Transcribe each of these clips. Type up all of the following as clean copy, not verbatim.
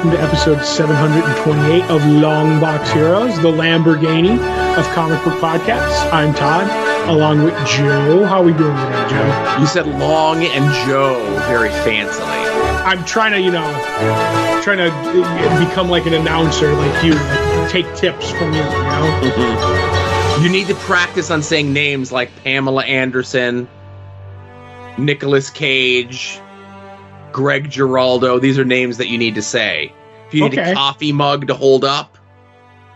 welcome to episode 728 of Longbox Heroes, the Lamborghini of comic book podcasts. I'm Todd, along with Joe. How are we doing today, Joe? You said Long and Joe very fancily. I'm trying to become like an announcer, like you, like take tips from you, you know? Mm-hmm. You need to practice on saying names like Pamela Anderson, Nicolas Cage, Greg Giraldo. These are names that you need to say. If you need a coffee mug to hold up,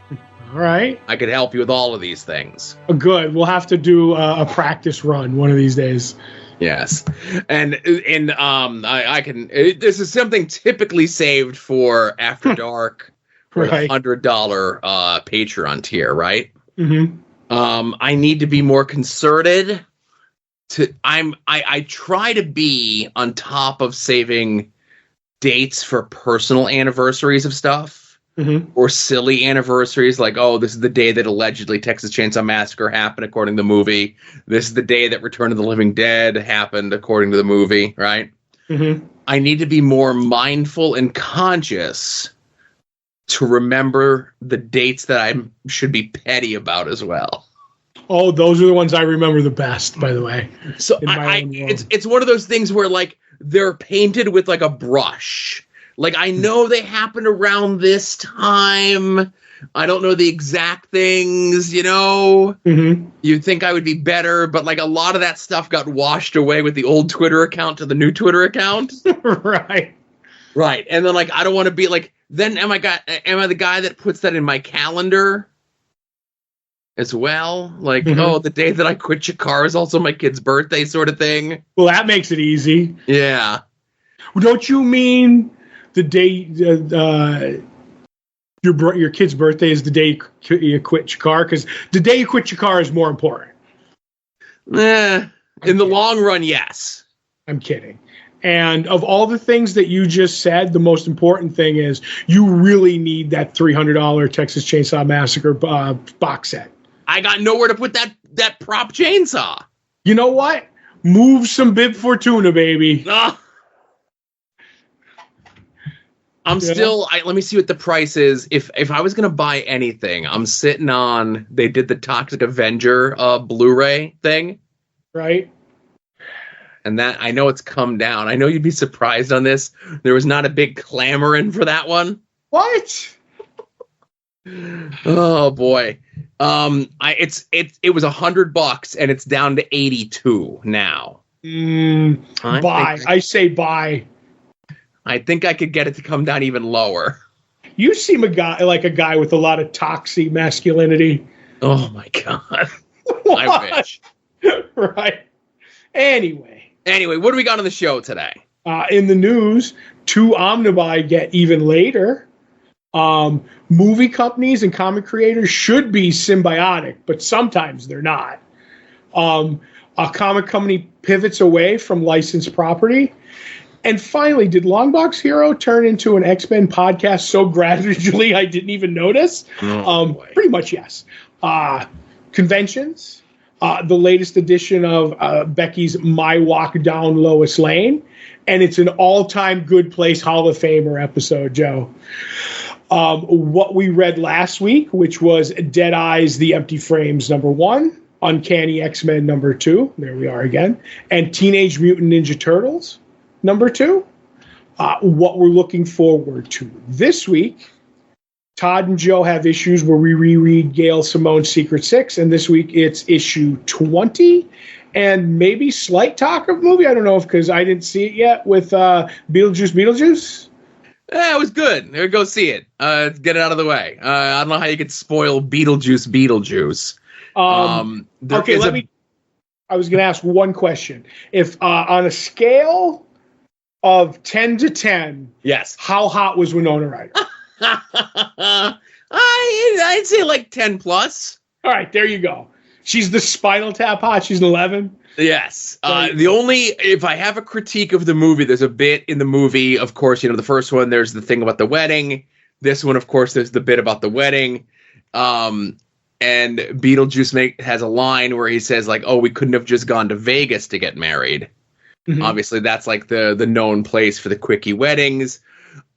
all right, I could help you with all of these things. Good. We'll have to do a practice run one of these days. Yes, and I can. This is something typically saved for After Dark for right. the $100 Patreon tier, right? Mm-hmm. I need to be more concerted. I try to be on top of saving dates for personal anniversaries of stuff, mm-hmm. or silly anniversaries, like, oh, this is the day that allegedly Texas Chainsaw Massacre happened according to the movie. This is the day that Return of the Living Dead happened according to the movie, right? Mm-hmm. I need to be more mindful and conscious to remember the dates that I should be petty about as well. Oh, those are the ones I remember the best, by the way. So it's one of those things where, like, they're painted with like a brush. Like, I know they happened around this time. I don't know the exact things, you know. Mm-hmm. You'd think I would be better, but like a lot of that stuff got washed away with the old Twitter account to the new Twitter account. Right. Right. And then, like, I don't want to be like, then am I the guy that puts that in my calendar as well? Like, mm-hmm. Oh, the day that I quit Chikara is also my kid's birthday, sort of thing. Well, that makes it easy. Yeah. Don't you mean the day your kid's birthday is the day you quit Chikara? Because the day you quit Chikara is more important. In the long run, yes. I'm kidding. And of all the things that you just said, the most important thing is you really need that $300 Texas Chainsaw Massacre box set. I got nowhere to put that prop chainsaw. You know what? Move some Bib Fortuna, baby. Let me see what the price is. If I was going to buy anything, I'm sitting on, they did the Toxic Avenger Blu-ray thing. Right. And that, I know it's come down. I know you'd be surprised on this. There was not a big clamoring for that one. What? Oh boy. It was $100 and it's down to 82 now. Buy. I say buy. I think I could get it to come down even lower. You seem a guy with a lot of toxic masculinity. Oh my God. I wish. Right. Anyway, what do we got on the show today? In the news, 2 omnibuy get even later. Movie companies and comic creators should be symbiotic, but sometimes they're not. A comic company pivots away from licensed property. And finally, did Longbox Hero turn into an X-Men podcast so gradually I didn't even notice? Pretty much, yes. Conventions. The latest edition of Becky's My Walk Down Lois Lane. And it's an all-time good place Hall of Famer episode, Joe. What we read last week, which was Dead Eyes, The Empty Frames, #1, Uncanny X-Men, #2, there we are again, and Teenage Mutant Ninja Turtles, #2. What we're looking forward to this week, Todd and Joe have issues where we reread Gail Simone's Secret Six, and this week it's issue 20, and maybe slight talk of movie. I don't know because I didn't see it yet with Beetlejuice. Yeah, it was good. Go see it. Get it out of the way. I don't know how you could spoil Beetlejuice. Okay, I was going to ask one question. If on a scale of 10 to 10, yes, how hot was Winona Ryder? I'd say like 10 plus. All right, there you go. She's the Spinal Tap hot. She's an 11. Yes. If I have a critique of the movie, there's a bit in the movie, of course, the first one, there's the thing about the wedding. This one, of course, there's the bit about the wedding. And Beetlejuice has a line where he says, like, oh, we couldn't have just gone to Vegas to get married. Mm-hmm. Obviously, that's like the known place for the quickie weddings.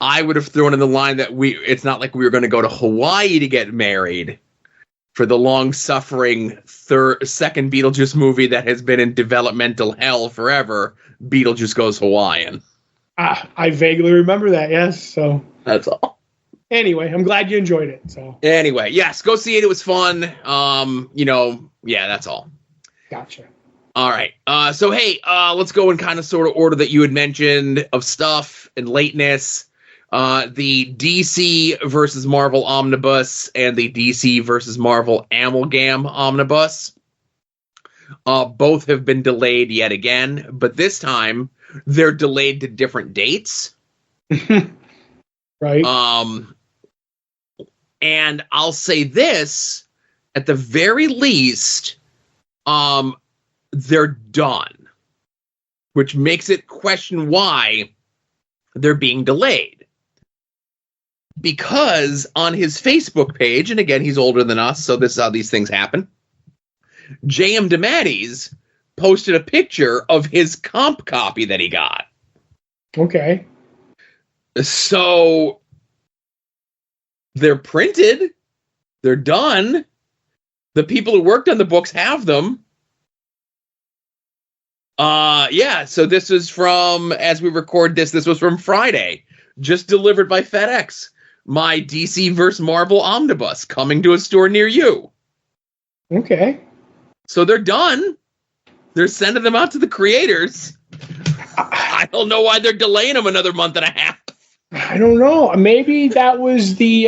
I would have thrown in the line that it's not like we were going to go to Hawaii to get married for the long-suffering second Beetlejuice movie that has been in developmental hell forever. Beetlejuice Goes Hawaiian. I vaguely remember that, yes. So that's all. Anyway, I'm glad you enjoyed it. So anyway, yes, go see it. It was fun. Yeah, that's all. Gotcha. All right. So hey, let's go in kind of sort of order that you had mentioned of stuff and lateness. The DC versus Marvel Omnibus and the DC versus Marvel Amalgam Omnibus. Both have been delayed yet again, but this time they're delayed to different dates. Right. And I'll say this, at the very least, they're done, which makes it question why they're being delayed. Because on his Facebook page, and again, he's older than us, so this is how these things happen, J.M. DeMatteis posted a picture of his comp copy that he got. Okay. So they're printed. They're done. The people who worked on the books have them. Yeah, so this is from, as we record this was from Friday. Just delivered by FedEx. My DC vs. Marvel Omnibus coming to a store near you. Okay. So they're done. They're sending them out to the creators. I don't know why they're delaying them another month and a half. I don't know. Maybe that was the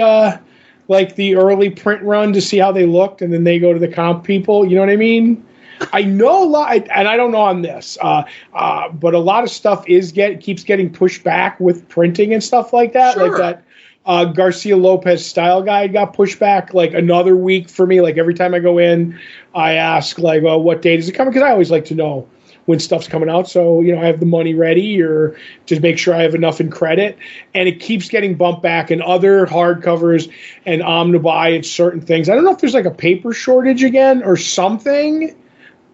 the early print run to see how they looked, and then they go to the comp people. You know what I mean? I know a lot, and I don't know on this, but a lot of stuff keeps getting pushed back with printing and stuff like that. Sure. Like that Garcia Lopez style guide got pushed back like another week for me. Like every time I go in, I ask like, well, what date is it coming? Because I always like to know when stuff's coming out, so I have the money ready, or just make sure I have enough in credit. And it keeps getting bumped back, and other hardcovers and omnibuy and certain things. I don't know if there's like a paper shortage again or something,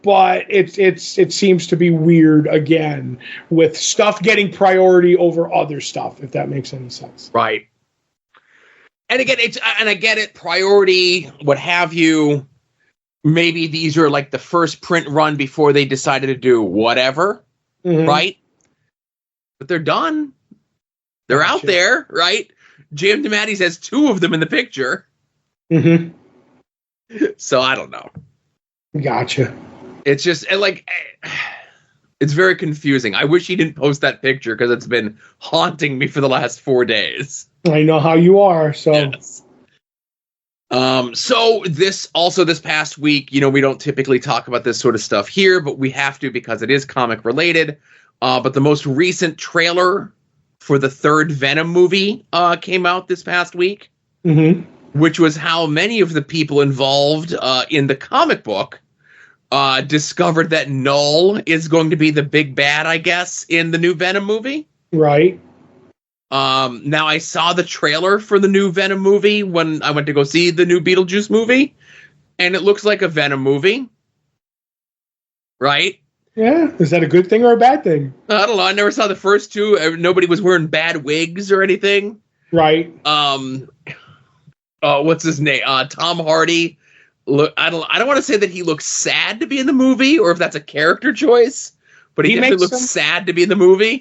but it seems to be weird again with stuff getting priority over other stuff, if that makes any sense. Right. And again, I get it, priority, what have you. Maybe these are like the first print run before they decided to do whatever, right? But they're done. They're out there, right? J.M. DeMatteis has 2 of them in the picture. Mm-hmm. So I don't know. Gotcha. It's just it's very confusing. I wish he didn't post that picture because it's been haunting me for the last 4 days. I know how you are, so. Yes. So this past week, we don't typically talk about this sort of stuff here, but we have to because it is comic related. But the most recent trailer for the 3rd Venom movie came out this past week, which was how many of the people involved in the comic book discovered that Null is going to be the big bad, I guess, in the new Venom movie. Right. Now I saw the trailer for the new Venom movie when I went to go see the new Beetlejuice movie, and it looks like a Venom movie. Right? Yeah. Is that a good thing or a bad thing? I don't know. I never saw the first 2. Nobody was wearing bad wigs or anything. Right. What's his name? Tom Hardy. Look, I don't want to say that he looks sad to be in the movie, or if that's a character choice, but he definitely looks sad to be in the movie,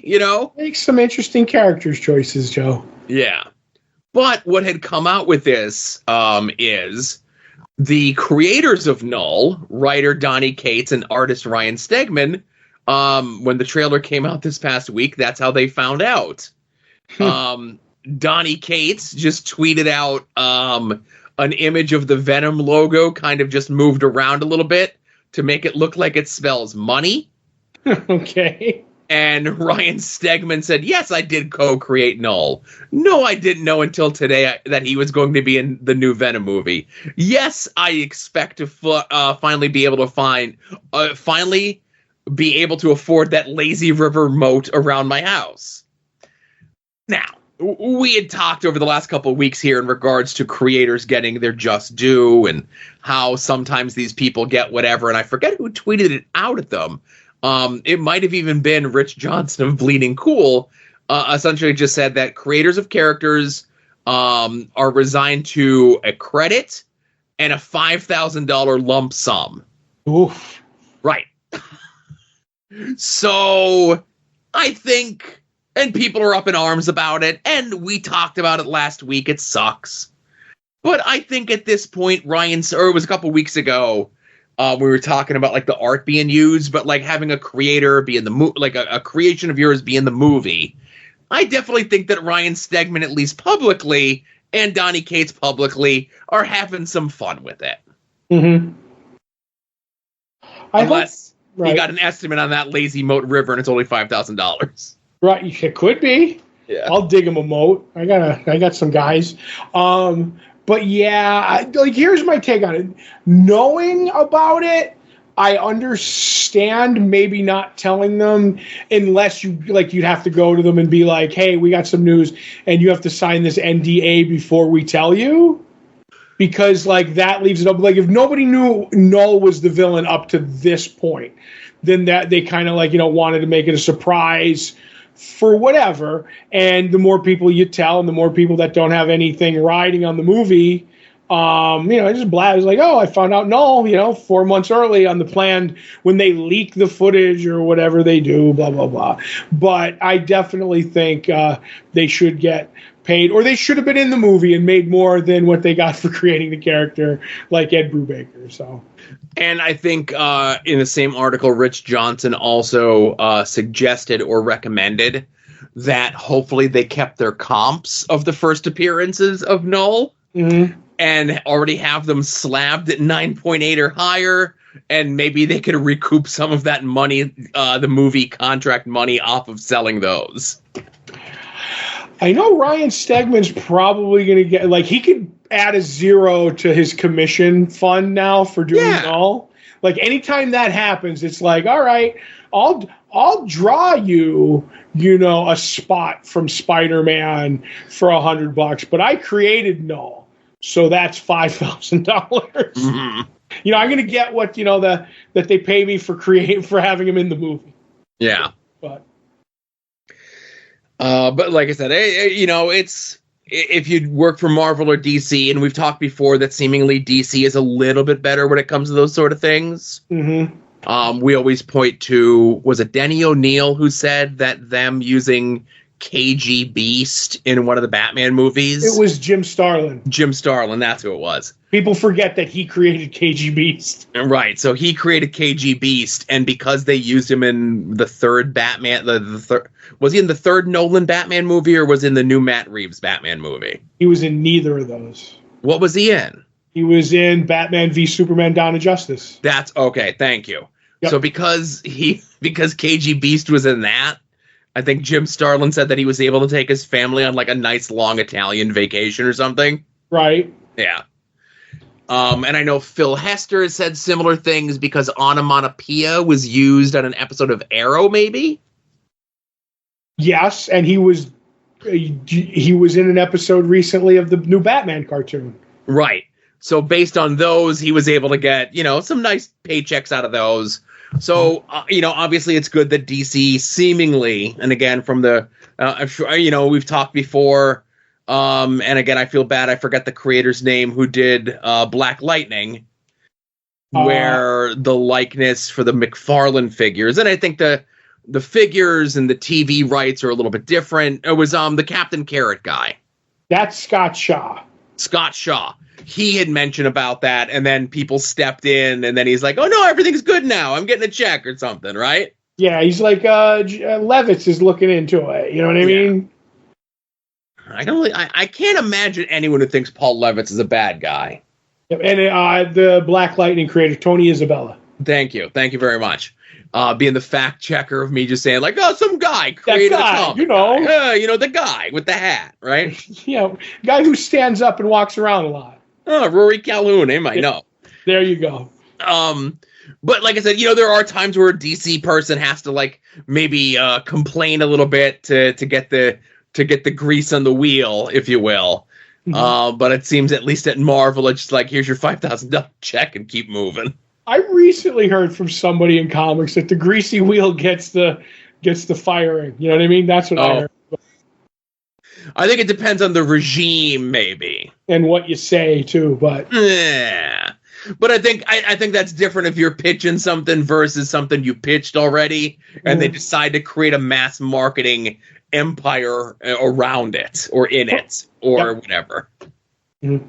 Makes some interesting characters choices, Joe. Yeah. But what had come out with this is the creators of Null, writer Donny Cates and artist Ryan Stegman, when the trailer came out this past week, that's how they found out. Donny Cates just tweeted out an image of the Venom logo kind of just moved around a little bit to make it look like it spells money. Okay. And Ryan Stegman said, yes, I did co-create Null. No, I didn't know until today that he was going to be in the new Venom movie. Yes, I expect to finally be able to afford that lazy river moat around my house. Now, we had talked over the last couple of weeks here in regards to creators getting their just due and how sometimes these people get whatever. And I forget who tweeted it out at them. It might have even been Rich Johnson of Bleeding Cool. essentially just said that creators of characters are resigned to a credit and a $5,000 lump sum. Oof. Right. So I think, and people are up in arms about it, and we talked about it last week. It sucks. But I think at this point, or it was a couple weeks ago, we were talking about like the art being used, but like having a creator be in the like a creation of yours be in the movie. I definitely think that Ryan Stegman, at least publicly, and Donny Cates publicly, are having some fun with it. Mm-hmm. Unless he got an estimate on that lazy moat river and it's only $5,000. Right, it could be. Yeah, I'll dig him a moat. I got some guys. But yeah, here's my take on it. Knowing about it, I understand maybe not telling them unless you'd have to go to them and be like, hey, we got some news and you have to sign this NDA before we tell you. Because that leaves it up. If nobody knew Null was the villain up to this point, then that they kind of wanted to make it a surprise for whatever. And the more people you tell, and the more people that don't have anything riding on the movie, just blab. It's like, oh, I found out Null, 4 months early on the plan when they leak the footage or whatever they do, blah, blah, blah. But I definitely think they should get paid, or they should have been in the movie and made more than what they got for creating the character, like Ed Brubaker. So, and I think in the same article, Rich Johnson also suggested or recommended that hopefully they kept their comps of the first appearances of Null. Mm-hmm. And already have them slabbed at 9.8 or higher, and maybe they could recoup some of that money, the movie contract money, off of selling those. I know Ryan Stegman's probably going to get, he could add a 0 to his commission fund now for doing it all. Anytime that happens, it's like, all right, I'll draw you, a spot from Spider-Man for $100, but I created Null. So that's $5,000. Mm-hmm. I'm going to get what that they pay me for having him in the movie. Yeah, but like I said, it's if you work for Marvel or DC, and we've talked before that seemingly DC is a little bit better when it comes to those sort of things. Mm-hmm. We always point to, was it Denny O'Neil who said that them using KG Beast in one of the Batman movies? It was Jim Starlin. Jim Starlin, that's who it was. People forget that he created KG Beast. Right, so he created KG Beast, and because they used him in the third Batman, was he in the third Nolan Batman movie, or was he in the new Matt Reeves Batman movie? He was in neither of those. What was he in? He was in Batman v Superman: Dawn of Justice. That's okay, thank you. Yep. So because KG Beast was in that, I think Jim Starlin said that he was able to take his family on a nice long Italian vacation or something. Right. Yeah. And I know Phil Hester has said similar things because onomatopoeia was used on an episode of Arrow, maybe? Yes, and he was in an episode recently of the new Batman cartoon. Right. So based on those, he was able to get, some nice paychecks out of those. So, obviously it's good that DC seemingly, and again, from the, we've talked before, and again, I feel bad, I forgot the creator's name who did Black Lightning, where the likeness for the McFarlane figures, and I think the figures and the TV rights are a little bit different. It was the Captain Carrot guy. That's Scott Shaw. Scott Shaw. He had mentioned about that, and then people stepped in, and then he's like, oh, no, everything's good now. I'm getting a check or something, right? Yeah, he's like, Levitz is looking into it. You know what I mean? I can't imagine anyone who thinks Paul Levitz is a bad guy. And the Black Lightning creator, Tony Isabella. Thank you. Thank you very much. Being the fact checker of me just saying, some guy created a comic. The guy with the hat, right? Guy who stands up and walks around a lot. Oh, Rory Calhoun, I know. There you go. But like I said, there are times where a DC person has to maybe complain a little bit to get the grease on the wheel, if you will. Mm-hmm. But it seems at least at Marvel, it's just here's your $5,000 check and keep moving. I recently heard from somebody in comics that the greasy wheel gets the gets the firing. You know what I mean? That's what I heard. I think it depends on the regime, maybe, and what you say too. But yeah, but I think that's different if you're pitching something versus something you pitched already, and they decide to create a mass marketing empire around it or in it or whatever. Mm-hmm.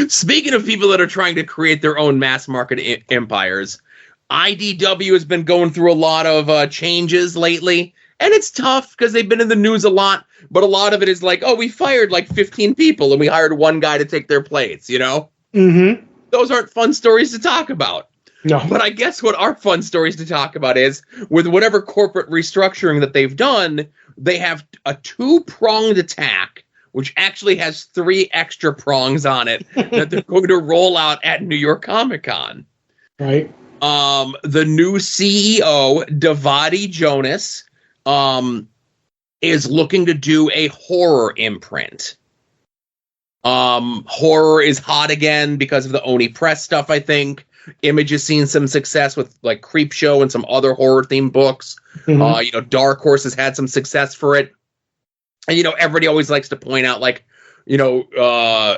Speaking of people that are trying to create their own mass market empires, IDW has been going through a lot of changes lately, and it's tough because they've been in the news a lot, but a lot of it is like, oh, we fired like 15 people and we hired one guy to take their place, you know? Mm-hmm. Those aren't fun stories to talk about. No. But I guess what are fun stories to talk about is, with whatever corporate restructuring that they've done, they have a two-pronged attack, which actually has 3 extra prongs on it that they're going to roll out at New York Comic Con. Right. The new CEO, Davadi Jonas, is looking to do a horror imprint. Horror is hot again because of the Oni Press stuff, I think. Image has seen some success with like Creepshow and some other horror-themed books. Mm-hmm. Dark Horse has had some success for it. And, everybody always likes to point out, like,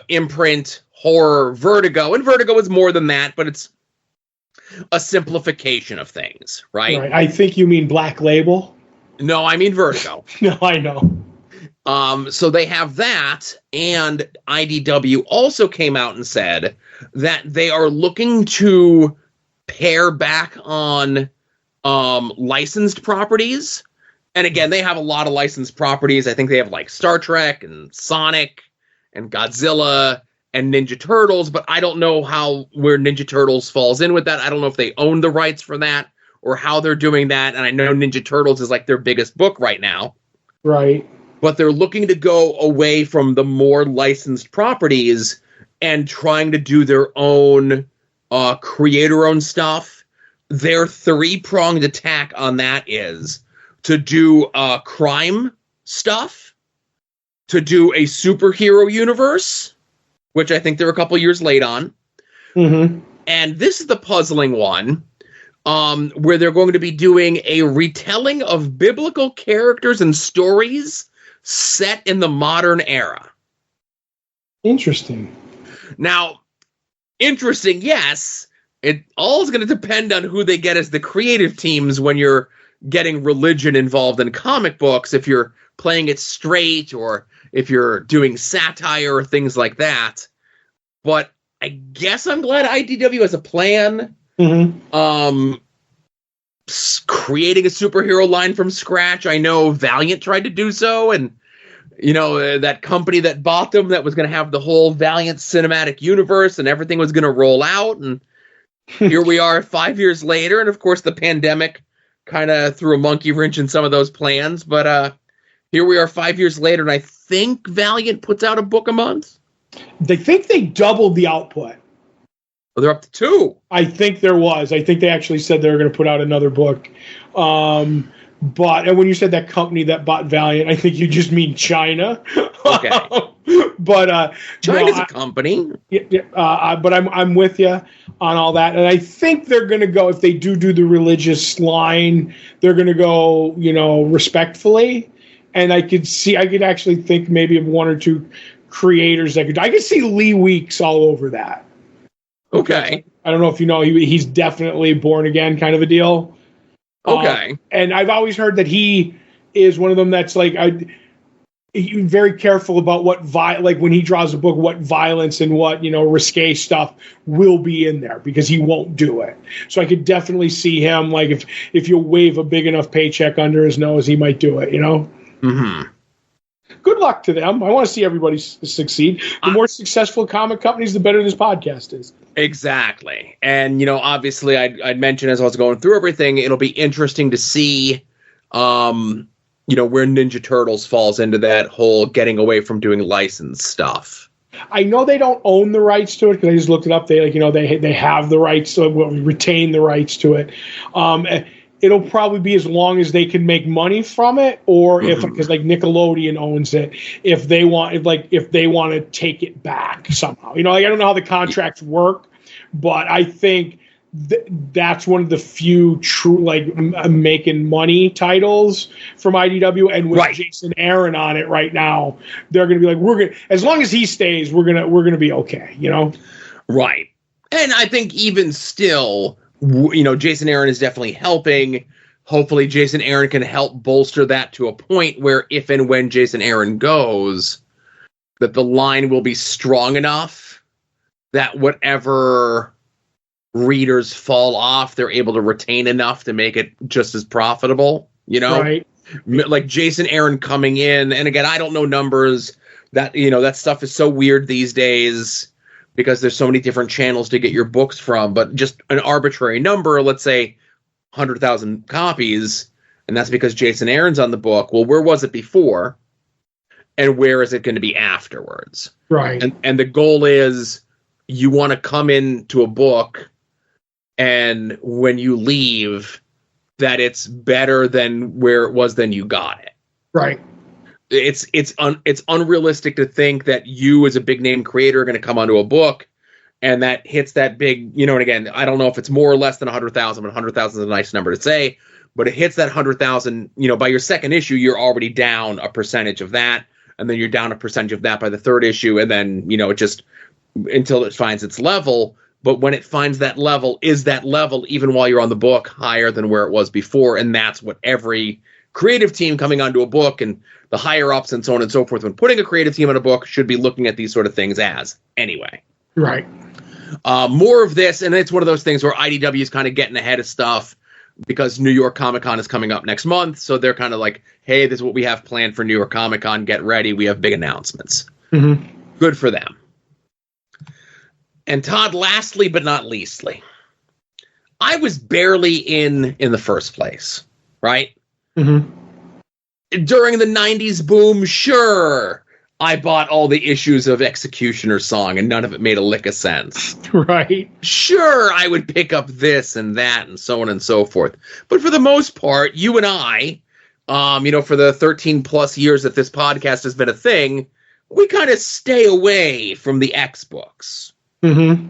imprint, horror, Vertigo. And Vertigo is more than that, but it's a simplification of things, right? I think you mean Black Label. No, I mean Vertigo. No, I know. So they have that, and IDW also came out and said that they are looking to pare back on licensed properties. And again, they have a lot of licensed properties. I think they have like Star Trek and Sonic and Godzilla and Ninja Turtles, but I don't know where Ninja Turtles falls in with that. I don't know if they own the rights for that or how they're doing that. And I know Ninja Turtles is like their biggest book right now. Right. But they're looking to go away from the more licensed properties and trying to do their own creator-owned stuff. Their 3-pronged attack on that is to do crime stuff, to do a superhero universe, which I think they're a couple years late on. Mm-hmm. And this is the puzzling one, where they're going to be doing a retelling of biblical characters and stories set in the modern era. Interesting. Now, interesting, yes. It all is going to depend on who they get as the creative teams when you're getting religion involved in comic books, if you're playing it straight or if you're doing satire or things like that. But I guess I'm glad IDW has a plan. Mm-hmm. Creating a superhero line from scratch. I know Valiant tried to do so, and that company that bought them that was going to have the whole Valiant cinematic universe and everything was going to roll out, and here we are 5 years later, and of course the pandemic kind of threw a monkey wrench in some of those plans, but here we are 5 years later, and I think Valiant puts out a book a month. They think they doubled the output. Well, they're up to 2. I think they actually said they were going to put out another book. And when you said that company that bought Valiant, I think you just mean China. Okay. But China's a company. But I'm with you on all that, and I think they're going to go, if they do the religious line, they're going to go, respectfully. And I could actually think maybe of 1 or 2 creators I could see Lee Weeks all over that. Okay. I don't know if you know, he's definitely born again kind of a deal. Okay. And I've always heard that he is one of them that's like, he's very careful about when he draws a book, what violence and what, risque stuff will be in there, because he won't do it. So I could definitely see him, like, if you wave a big enough paycheck under his nose, he might do it, Mm-hmm. Good luck to them. I want to see everybody succeed. The more successful comic companies, the better this podcast is. Exactly. And, obviously, I'd mentioned as I was going through everything, it'll be interesting to see, where Ninja Turtles falls into that whole getting away from doing licensed stuff. I know they don't own the rights to it, because I just looked it up. They have the rights, so we'll retain the rights to it. It'll probably be as long as they can make money from it, or because like Nickelodeon owns it, if they want to take it back somehow. I don't know how the contracts work, but I think that's one of the few true making money titles from IDW, and with Jason Aaron on it right now, they're going to be like, we're going, as long as he stays, we're gonna be okay, Right. And I think even still, Jason Aaron is definitely helping. Hopefully, Jason Aaron can help bolster that to a point where if and when Jason Aaron goes, that the line will be strong enough that whatever readers fall off, they're able to retain enough to make it just as profitable, Right. Like Jason Aaron coming in, and again, I don't know numbers. That that stuff is so weird these days because there's so many different channels to get your books from, but just an arbitrary number, let's say 100,000 copies, and that's because Jason Aaron's on the book. Well, where was it before? And where is it going to be afterwards? Right. And the goal is you want to come into a book, and when you leave, that it's better than where it was than you got it. Right. It's unrealistic to think that you as a big name creator are going to come onto a book and that hits that big, and again, I don't know if it's more or less than 100,000, but 100,000 is a nice number to say, but it hits that 100,000, by your second issue, you're already down a percentage of that. And then you're down a percentage of that by the third issue. And then, it just until it finds its level. But when it finds that level, is that level, even while you're on the book, higher than where it was before? And that's what every creative team coming onto a book and the higher ups and so on and so forth, when putting a creative team on a book, should be looking at these sort of things as anyway. Right. More of this. And it's one of those things where IDW is kind of getting ahead of stuff because New York Comic Con is coming up next month. So they're kind of like, hey, this is what we have planned for New York Comic Con. Get ready. We have big announcements. Mm-hmm. Good for them. And Todd, lastly but not leastly, I was barely in the first place, right? Mm-hmm. During the 90s boom, sure, I bought all the issues of Executioner's Song, and none of it made a lick of sense. Right. Sure, I would pick up this and that and so on and so forth. But for the most part, you and I, for the 13 plus years that this podcast has been a thing, we kind of stay away from the X books. Mm-hmm.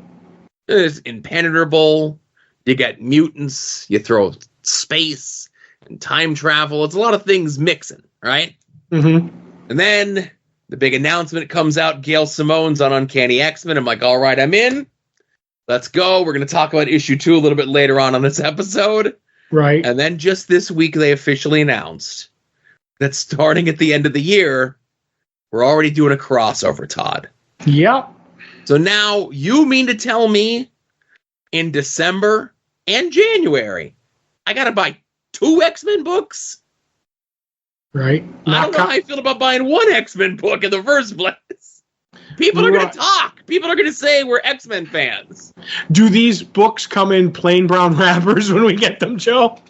It's impenetrable. You get mutants. You throw space and time travel. It's a lot of things mixing, right? Mm-hmm. And then the big announcement comes out. Gail Simone's on Uncanny X-Men. I'm like, all right, I'm in. Let's go. We're going to talk about issue 2 a little bit later on this episode. Right. And then just this week, they officially announced that starting at the end of the year, we're already doing a crossover, Todd. Yep. So now you mean to tell me in December and January, I got to buy 2 X-Men books? Right. I don't know how I feel about buying 1 X-Men book in the first place. People are going to talk. People are going to say we're X-Men fans. Do these books come in plain brown wrappers when we get them, Joe?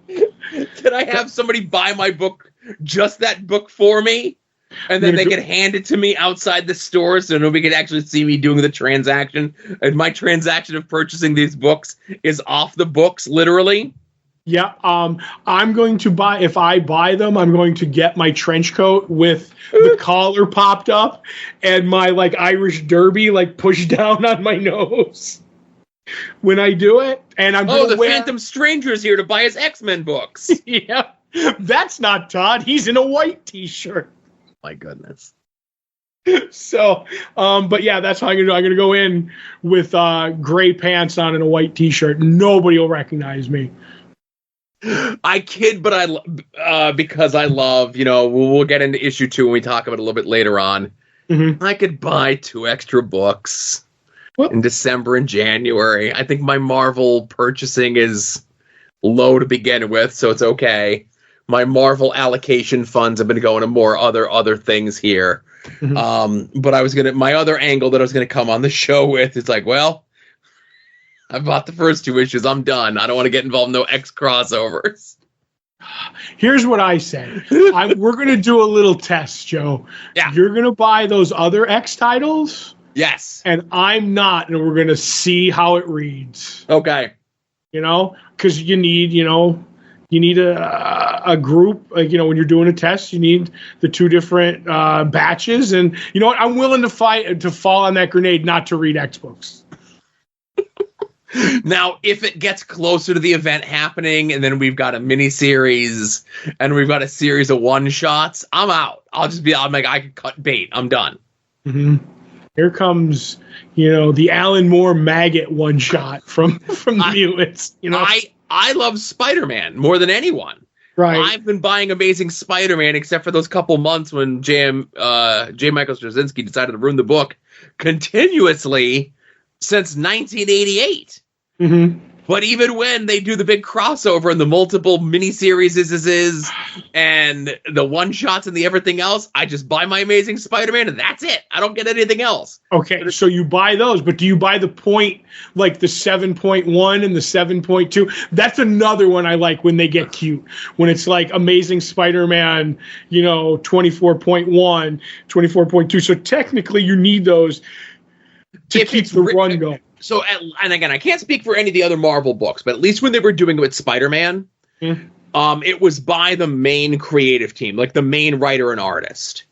Can I have somebody buy my book, just that book for me? And then they could hand it to me outside the store so nobody could actually see me doing the transaction. And my transaction of purchasing these books is off the books, literally. Yeah, I'm going to buy, if I buy them, I'm going to get my trench coat with the collar popped up and my Irish derby pushed down on my nose when I do it. And I'm the Phantom Stranger's here to buy his X-Men books. Yeah, that's not Todd. He's in a white t-shirt. My goodness. So, but yeah, that's how I'm going to do. I'm going to go in with gray pants on and a white t-shirt. Nobody will recognize me. I kid, but because I love, we'll get into issue 2 when we talk about it a little bit later on. Mm-hmm. I could buy 2 extra books in December and January. I think my Marvel purchasing is low to begin with, so it's okay. My Marvel allocation funds have been going to more other things here. Mm-hmm. But my other angle that I was going to come on the show with is well, I bought the first 2 issues. I'm done. I don't want to get involved in no X crossovers. Here's what I say. We're going to do a little test, Joe. Yeah. You're going to buy those other X titles. Yes. And I'm not, and we're going to see how it reads. Okay. Because you need a group, when you're doing a test, you need the 2 different batches. And you know what? I'm willing to fall on that grenade not to read X books. Now, if it gets closer to the event happening, and then we've got a mini series, and we've got a series of one shots, I'm out. I'm like, I can cut bait. I'm done. Mm-hmm. Here comes, the Alan Moore maggot one shot from the mutants. I love Spider-Man more than anyone. Right. I've been buying Amazing Spider-Man except for those couple months when J. Michael Straczynski decided to ruin the book continuously since 1988. Mm-hmm. But even when they do the big crossover and the multiple miniseries and the one shots and the everything else, I just buy my Amazing Spider-Man and that's it. I don't get anything else. Okay, so you buy those, but do you buy the point, like the 7.1 and the 7.2? That's another one I like when they get cute. When it's like Amazing Spider-Man, 24.1, 24.2. So technically you need those to keep the run going. So, and again, I can't speak for any of the other Marvel books, but at least when they were doing it with Spider-Man, it was by the main creative team, like the main writer and artist.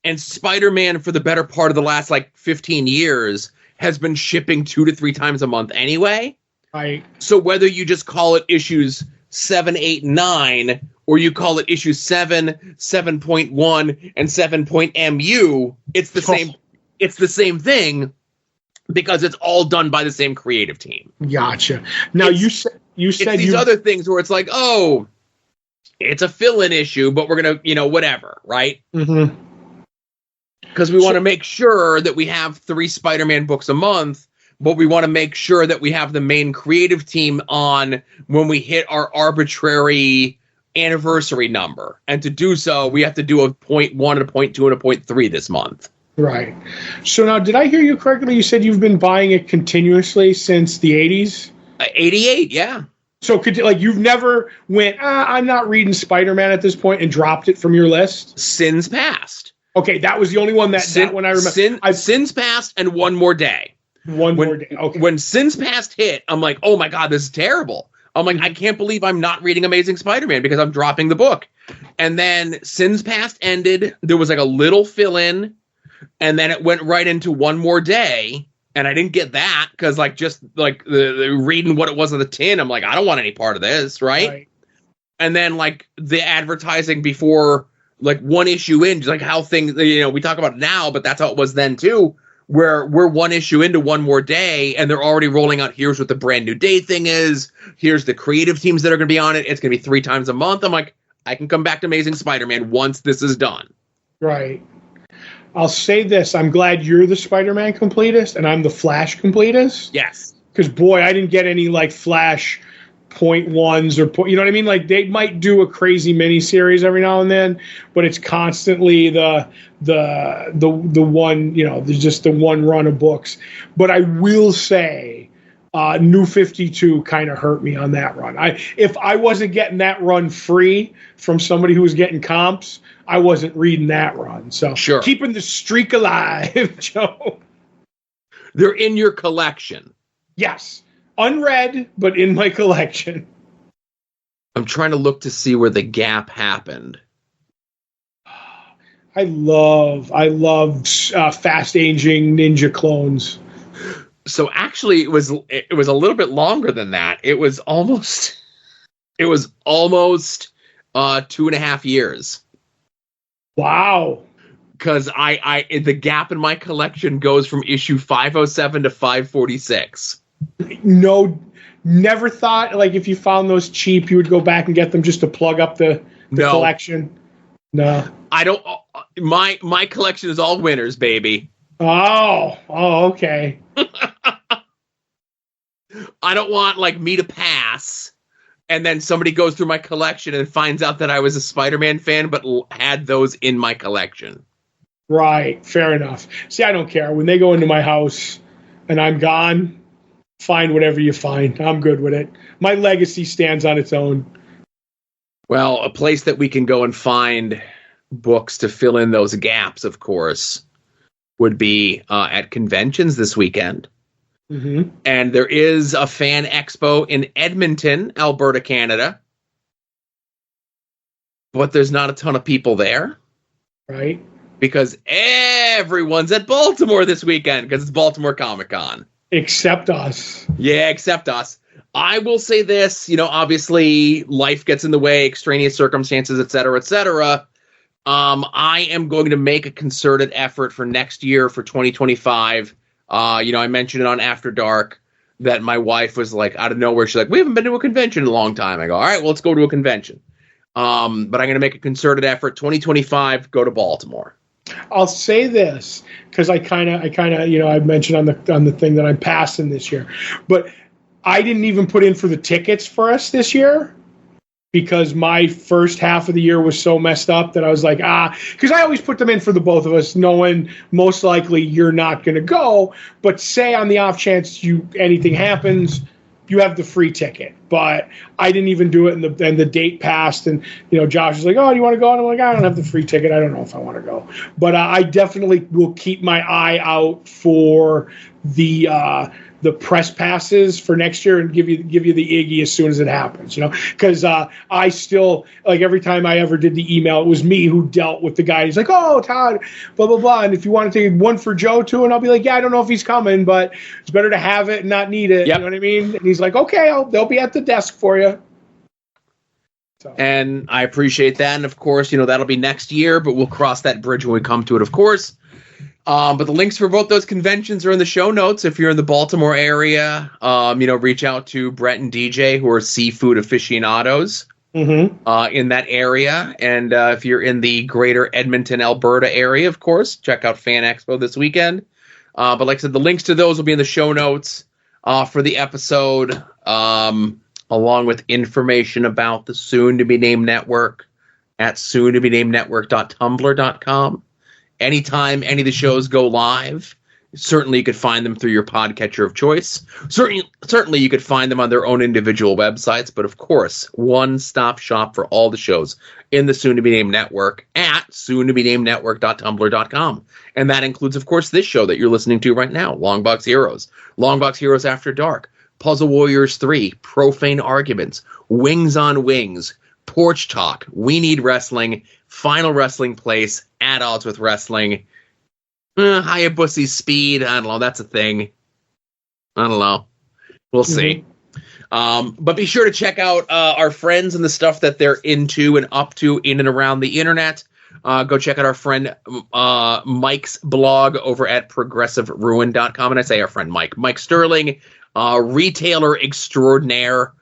And Spider-Man, for the better part of the last, 15 years, has been shipping 2 to 3 times a month anyway. Right. So whether you just call it issues 7, 8, 9, or you call it issue 7, 7.1, and 7.mu, it's the same. It's the same thing. Because it's all done by the same creative team. Gotcha. Now you said these other things where it's like, oh, it's a fill-in issue, but we're gonna, whatever, right? Mm-hmm. Because we want to make sure that we have 3 Spider-Man books a month, but we want to make sure that we have the main creative team on when we hit our arbitrary anniversary number, and to do so, we have to do a 0.1, and a 0.2, and a 0.3 this month. Right. So now, did I hear you correctly? You said you've been buying it continuously since the 80s? 88, yeah. So you've never went, I'm not reading Spider-Man at this point and dropped it from your list? Sins Past. Okay, that was the only one that one I remember. Sins Past and One More Day. More Day, okay. When Sins Past hit, I'm like, oh my God, this is terrible. I'm like, I can't believe I'm not reading Amazing Spider-Man because I'm dropping the book. And then Sins Past ended. There was a little fill-in. And then it went right into One More Day, and I didn't get that because, the reading what it was on the tin, I'm like, I don't want any part of this, right? And then, the advertising before, one issue in, just how things, we talk about it now, but that's how it was then, too, where we're one issue into One More Day, and they're already rolling out, here's what the brand new day thing is, here's the creative teams that are going to be on it, it's going to be 3 times a month. I'm like, I can come back to Amazing Spider-Man once this is done. Right. I'll say this. I'm glad you're the Spider-Man completist and I'm the Flash completist. Yes. Because, boy, I didn't get any, Flash .1s or, you know what I mean? They might do a crazy miniseries every now and then, but it's constantly the one, just the one run of books. But I will say New 52 kind of hurt me on that run. If I wasn't getting that run free from somebody who was getting comps, I wasn't reading that run. So sure. Keeping the streak alive, Joe. They're in your collection. Yes. Unread, but in my collection. I'm trying to look to see where the gap happened. I love fast aging ninja clones. So actually it was a little bit longer than that. It was almost 2.5 years. Wow. Because the gap in my collection goes from issue 507 to 546. No, never thought if you found those cheap, you would go back and get them just to plug up the collection. No, I don't. My collection is all winners, baby. Oh, okay. I don't want me to pass. And then somebody goes through my collection and finds out that I was a Spider-Man fan, but had those in my collection. Right. Fair enough. See, I don't care. When they go into my house and I'm gone, find whatever you find. I'm good with it. My legacy stands on its own. Well, a place that we can go and find books to fill in those gaps, of course, would be at conventions this weekend. Mm-hmm. And there is a fan expo in Edmonton, Alberta, Canada. But there's not a ton of people there. Right. Because everyone's at Baltimore this weekend because it's Baltimore Comic-Con. Except us. Yeah, except us. I will say this, obviously life gets in the way, extraneous circumstances, et cetera, et cetera. I am going to make a concerted effort for next year, for 2025. I mentioned it on After Dark that my wife was like, out of nowhere, she's like, we haven't been to a convention in a long time. I go, all right, well, let's go to a convention. But I'm going to make a concerted effort, 2025, go to Baltimore. I'll say this because I kind of, I mentioned on the thing that I'm passing this year, but I didn't even put in for the tickets for us this year because my first half of the year was so messed up that I was like, because I always put them in for the both of us, knowing most likely you're not going to go. But say on the off chance anything happens, you have the free ticket. But I didn't even do it, and the date passed, and Josh was like, "Oh, do you want to go?" And I'm like, "I don't have the free ticket. I don't know if I want to go." But I definitely will keep my eye out for the press passes for next year and give you the Iggy as soon as it happens, because I still, like, every time I ever did the email, it was me who dealt with the guy. He's like, "Oh, Todd, blah, blah, blah. And if you want to take one for Joe too," and I'll be like, "Yeah, I don't know if he's coming, but it's better to have it and not need it." Yep. You know what I mean? And he's like, "Okay, they'll be at the desk for you." So. And I appreciate that. And of course, that'll be next year, but we'll cross that bridge when we come to it, of course. But the links for both those conventions are in the show notes. If you're in the Baltimore area, reach out to Brett and DJ, who are seafood aficionados in that area. And if you're in the greater Edmonton, Alberta area, of course, check out Fan Expo this weekend. But like I said, the links to those will be in the show notes for the episode, along with information about the soon-to-be-named network at soon-to-be-named-network.tumblr.com. Anytime any of the shows go live, certainly you could find them through your podcatcher of choice. Certainly you could find them on their own individual websites, but of course, one-stop shop for all the shows in the soon-to-be-named network at soon-to-be-named-network.tumblr.com. And that includes, of course, this show that you're listening to right now, Longbox Heroes, Longbox Heroes After Dark, Puzzle Warriors 3, Profane Arguments, Wings on Wings, Porch Talk, We Need Wrestling, Final Wrestling Place, At Odds with Wrestling, Hayabusa's Speed. I don't know. That's a thing. I don't know. We'll see. But be sure to check out our friends and the stuff that they're into and up to in and around the internet. Go check out our friend Mike's blog over at progressiveruin.com. And I say our friend Mike Sterling, retailer extraordinaire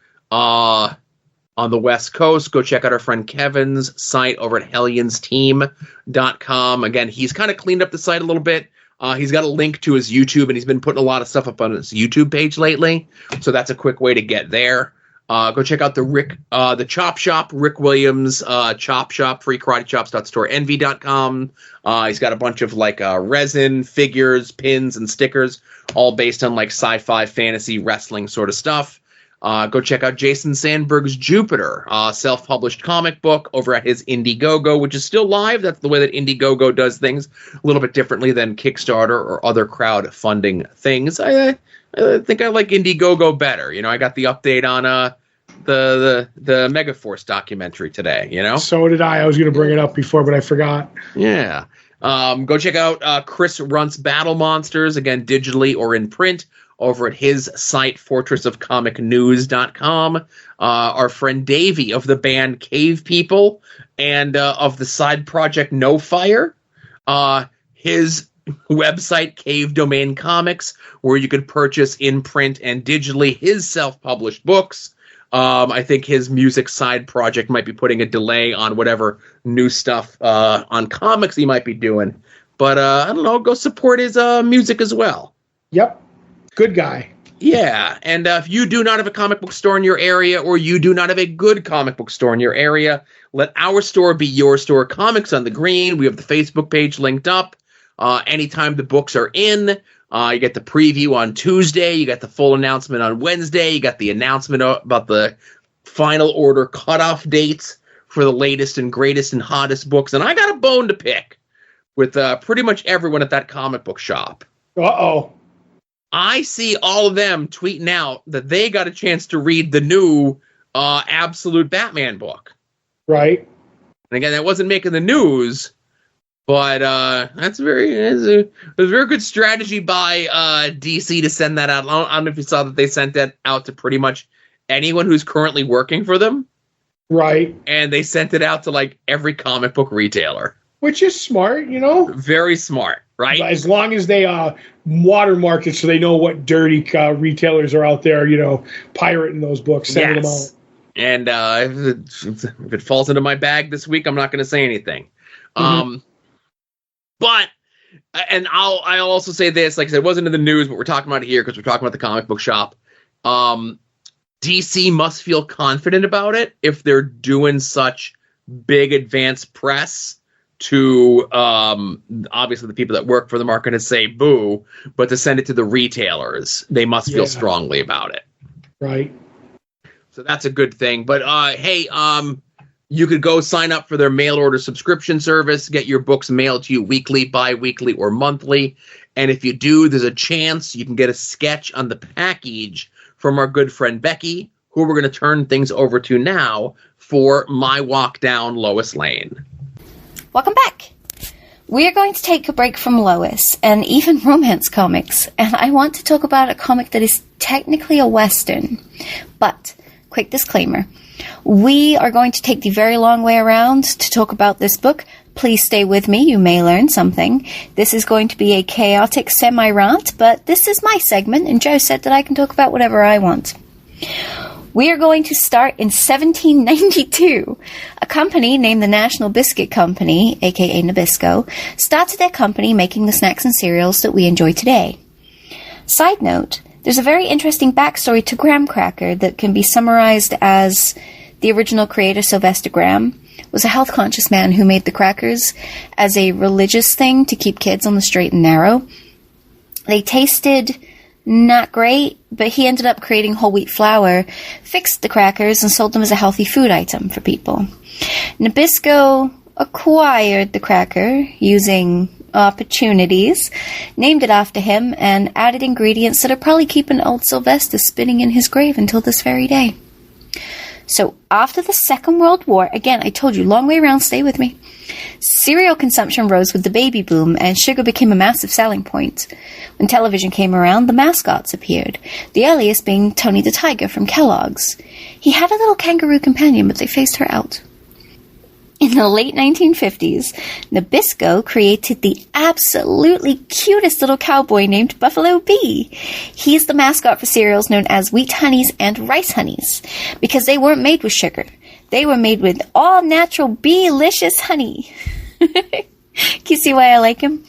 on the West Coast. Go check out our friend Kevin's site over at Hellion'sTeam.com. Again, he's kind of cleaned up the site a little bit. He's got a link to his YouTube, and he's been putting a lot of stuff up on his YouTube page lately. So that's a quick way to get there. Go check out the Chop Shop, Rick Williams Chop Shop, freekarate.storenvy.com. He's got a bunch of resin, figures, pins, and stickers, all based on sci-fi, fantasy, wrestling sort of stuff. Go check out Jason Sandberg's Jupiter, self-published comic book over at his Indiegogo, which is still live. That's the way that Indiegogo does things, a little bit differently than Kickstarter or other crowdfunding things. I think I like Indiegogo better. I got the update on the Megaforce documentary today. So did I. I was going to bring it up before, but I forgot. Yeah. Go check out Chris Runt's Battle Monsters, again, digitally or in print, over at his site, fortressofcomicnews.com. Our friend Davey of the band Cave People and of the side project No Fire. His website, Cave Domain Comics, where you could purchase in print and digitally his self-published books. I think his music side project might be putting a delay on whatever new stuff on comics he might be doing. But I don't know, go support his music as well. Yep. Good guy. Yeah, and if you do not have a comic book store in your area, or you do not have a good comic book store in your area, let our store be your store. Comics on the Green. We have the Facebook page linked up. Anytime the books are in, you get the preview on Tuesday. You got the full announcement on Wednesday. You got the announcement about the final order cutoff dates for the latest and greatest and hottest books. And I got a bone to pick with pretty much everyone at that comic book shop. Uh-oh. I see all of them tweeting out that they got a chance to read the new Absolute Batman book. Right. And again, that wasn't making the news, But it's a very good strategy by DC to send that out. I don't know if you saw that they sent that out to pretty much anyone who's currently working for them. Right. And they sent it out to like every comic book retailer. Which is smart, you know? Very smart, right? As long as they watermark it so they know what dirty retailers are out there, you know, pirating those books, sending them out. And if it falls into my bag this week, I'm not going to say anything. Mm-hmm. But, and I'll also say this, like I said, it wasn't in the news, but we're talking about it here because we're talking about the comic book shop. DC must feel confident about it if they're doing such big advance press to, obviously the people that work for them aren't going to say boo, but to send it to the retailers, they must feel strongly about it. Right. So that's a good thing. But, hey, you could go sign up for their mail order subscription service, get your books mailed to you weekly, bi-weekly, or monthly. And if you do, there's a chance you can get a sketch on the package from our good friend Becky, who we're going to turn things over to now for My Walk Down Lois Lane. Welcome back. We are going to take a break from Lois and even romance comics, and I want to talk about a comic that is technically a Western. But, quick disclaimer, we are going to take the very long way around to talk about this book. Please stay with me, you may learn something. This is going to be a chaotic semi-rant, but this is my segment, and Joe said that I can talk about whatever I want. We are going to start in 1792. A company named the National Biscuit Company, aka Nabisco, started their company making the snacks and cereals that we enjoy today. Side note, there's a very interesting backstory to Graham Cracker that can be summarized as the original creator, Sylvester Graham, was a health-conscious man who made the crackers as a religious thing to keep kids on the straight and narrow. They tasted not great, but he ended up creating whole wheat flour, fixed the crackers, and sold them as a healthy food item for people. Nabisco acquired the cracker using opportunities, named it after him, and added ingredients that are probably keeping old Sylvester spinning in his grave until this very day. So, after the Second World War, again, I told you, long way around, stay with me, cereal consumption rose with the baby boom, and sugar became a massive selling point. When television came around, the mascots appeared, the earliest being Tony the Tiger from Kellogg's. He had a little kangaroo companion, but they phased her out. In the late 1950s, Nabisco created the absolutely cutest little cowboy named Buffalo Bee. He's the mascot for cereals known as Wheat Honeys and Rice Honeys, because they weren't made with sugar. They were made with all-natural bee-licious honey. Can you see why I like him?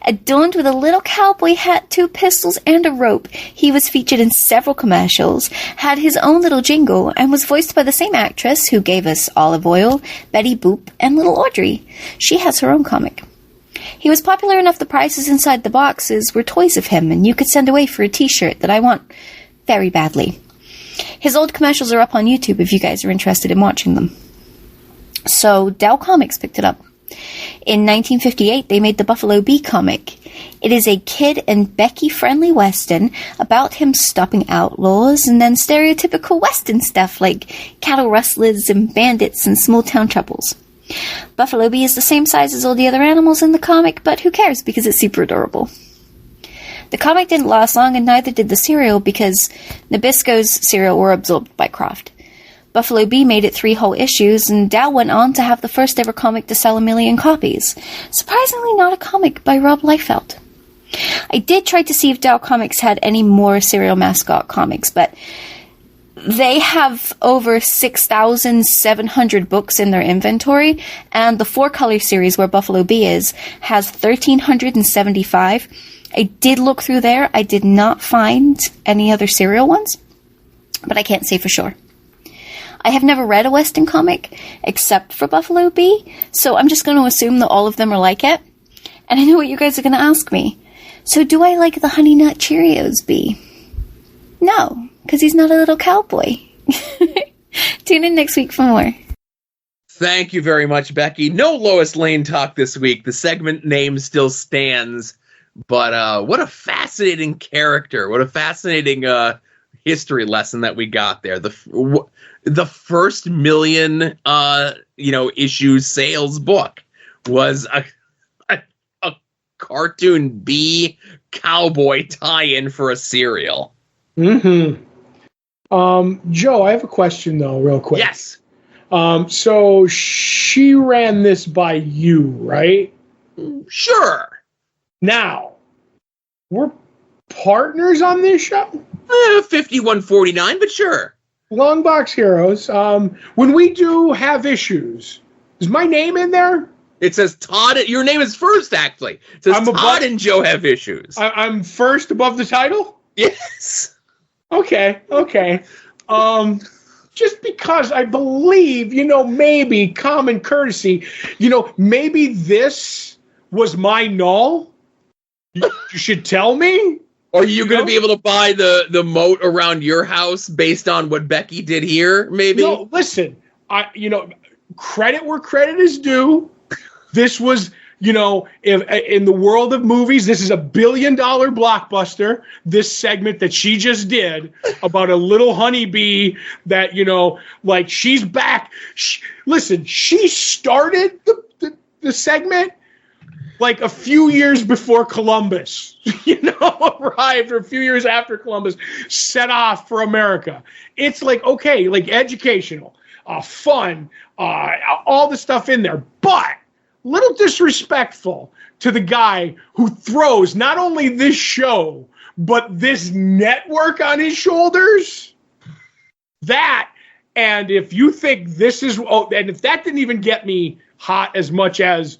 Adorned with a little cowboy hat, 2 pistols, and a rope, he was featured in several commercials, had his own little jingle, and was voiced by the same actress who gave us Olive Oyl, Betty Boop, and Little Audrey. She has her own comic. He was popular enough the prizes inside the boxes were toys of him, and you could send away for a t-shirt that I want very badly. His old commercials are up on YouTube if you guys are interested in watching them. So, Dell Comics picked it up. In 1958, they made the Buffalo Bee comic. It is a kid and Becky-friendly Western about him stopping outlaws and then stereotypical Western stuff like cattle rustlers and bandits and small-town troubles. Buffalo Bee is the same size as all the other animals in the comic, but who cares because it's super adorable. The comic didn't last long, and neither did the cereal because Nabisco's cereal were absorbed by Kraft. Buffalo Bee made it 3 whole issues, and Dow went on to have the first ever comic to sell 1 million copies. Surprisingly not a comic by Rob Liefeld. I did try to see if Dow Comics had any more cereal mascot comics, but they have over 6,700 books in their inventory, and the 4-color series where Buffalo Bee is has 1,375. I did look through there. I did not find any other cereal ones, but I can't say for sure. I have never read a Western comic except for Buffalo Bee, so I'm just going to assume that all of them are like it. And I know what you guys are going to ask me. So do I like the Honey Nut Cheerios Bee? No, because he's not a little cowboy. Tune in next week for more. Thank you very much, Becky. No Lois Lane talk this week. The segment name still stands, but what a fascinating character. What a fascinating history lesson that we got there. The first 1 million issue sales book was cartoon B cowboy tie-in for a serial. Mm-hmm. Joe, I have a question, though, real quick. Yes. So she ran this by you, right? Sure. Now, we're partners on this show? 5149, but sure. Longbox Heroes. When we do have issues, is my name in there? It says Todd. Your name is first, actually. It says Todd and Joe have issues. I'm first above the title? Yes. Okay. Just because I believe, maybe common courtesy, maybe this was my null. You should tell me. Are you going to be able to buy the moat around your house based on what Becky did here, maybe? No, listen, credit where credit is due. This was, in the world of movies, this is $1 billion blockbuster. This segment that she just did about a little honeybee that, she's back. Listen, she started the segment like a few years before Columbus, arrived, or a few years after Columbus set off for America. It's okay, educational, fun, all the stuff in there, but little disrespectful to the guy who throws not only this show, but this network on his shoulders. That, and if you think this is, and if that didn't even get me hot as much as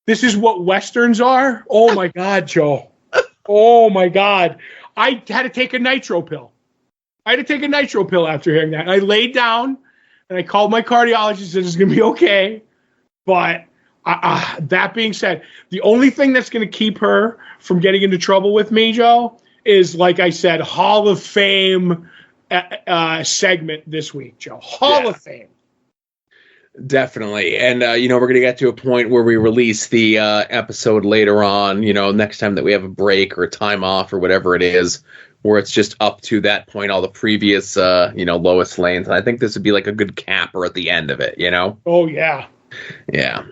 this is what Westerns are, oh my God, Joe. Oh my God. I had to take a nitro pill. After hearing that. And I laid down and I called my cardiologist and said it's going to be okay. But that being said, the only thing that's going to keep her from getting into trouble with me, Joe, is, like I said, Hall of Fame segment this week, Joe. Hall of Fame. Definitely. And, we're going to get to a point where we release the episode later on, next time that we have a break or a time off or whatever it is, where it's just up to that point, all the previous, Lois Lanes. And I think this would be like a good capper at the end of it, Oh, yeah. Yeah.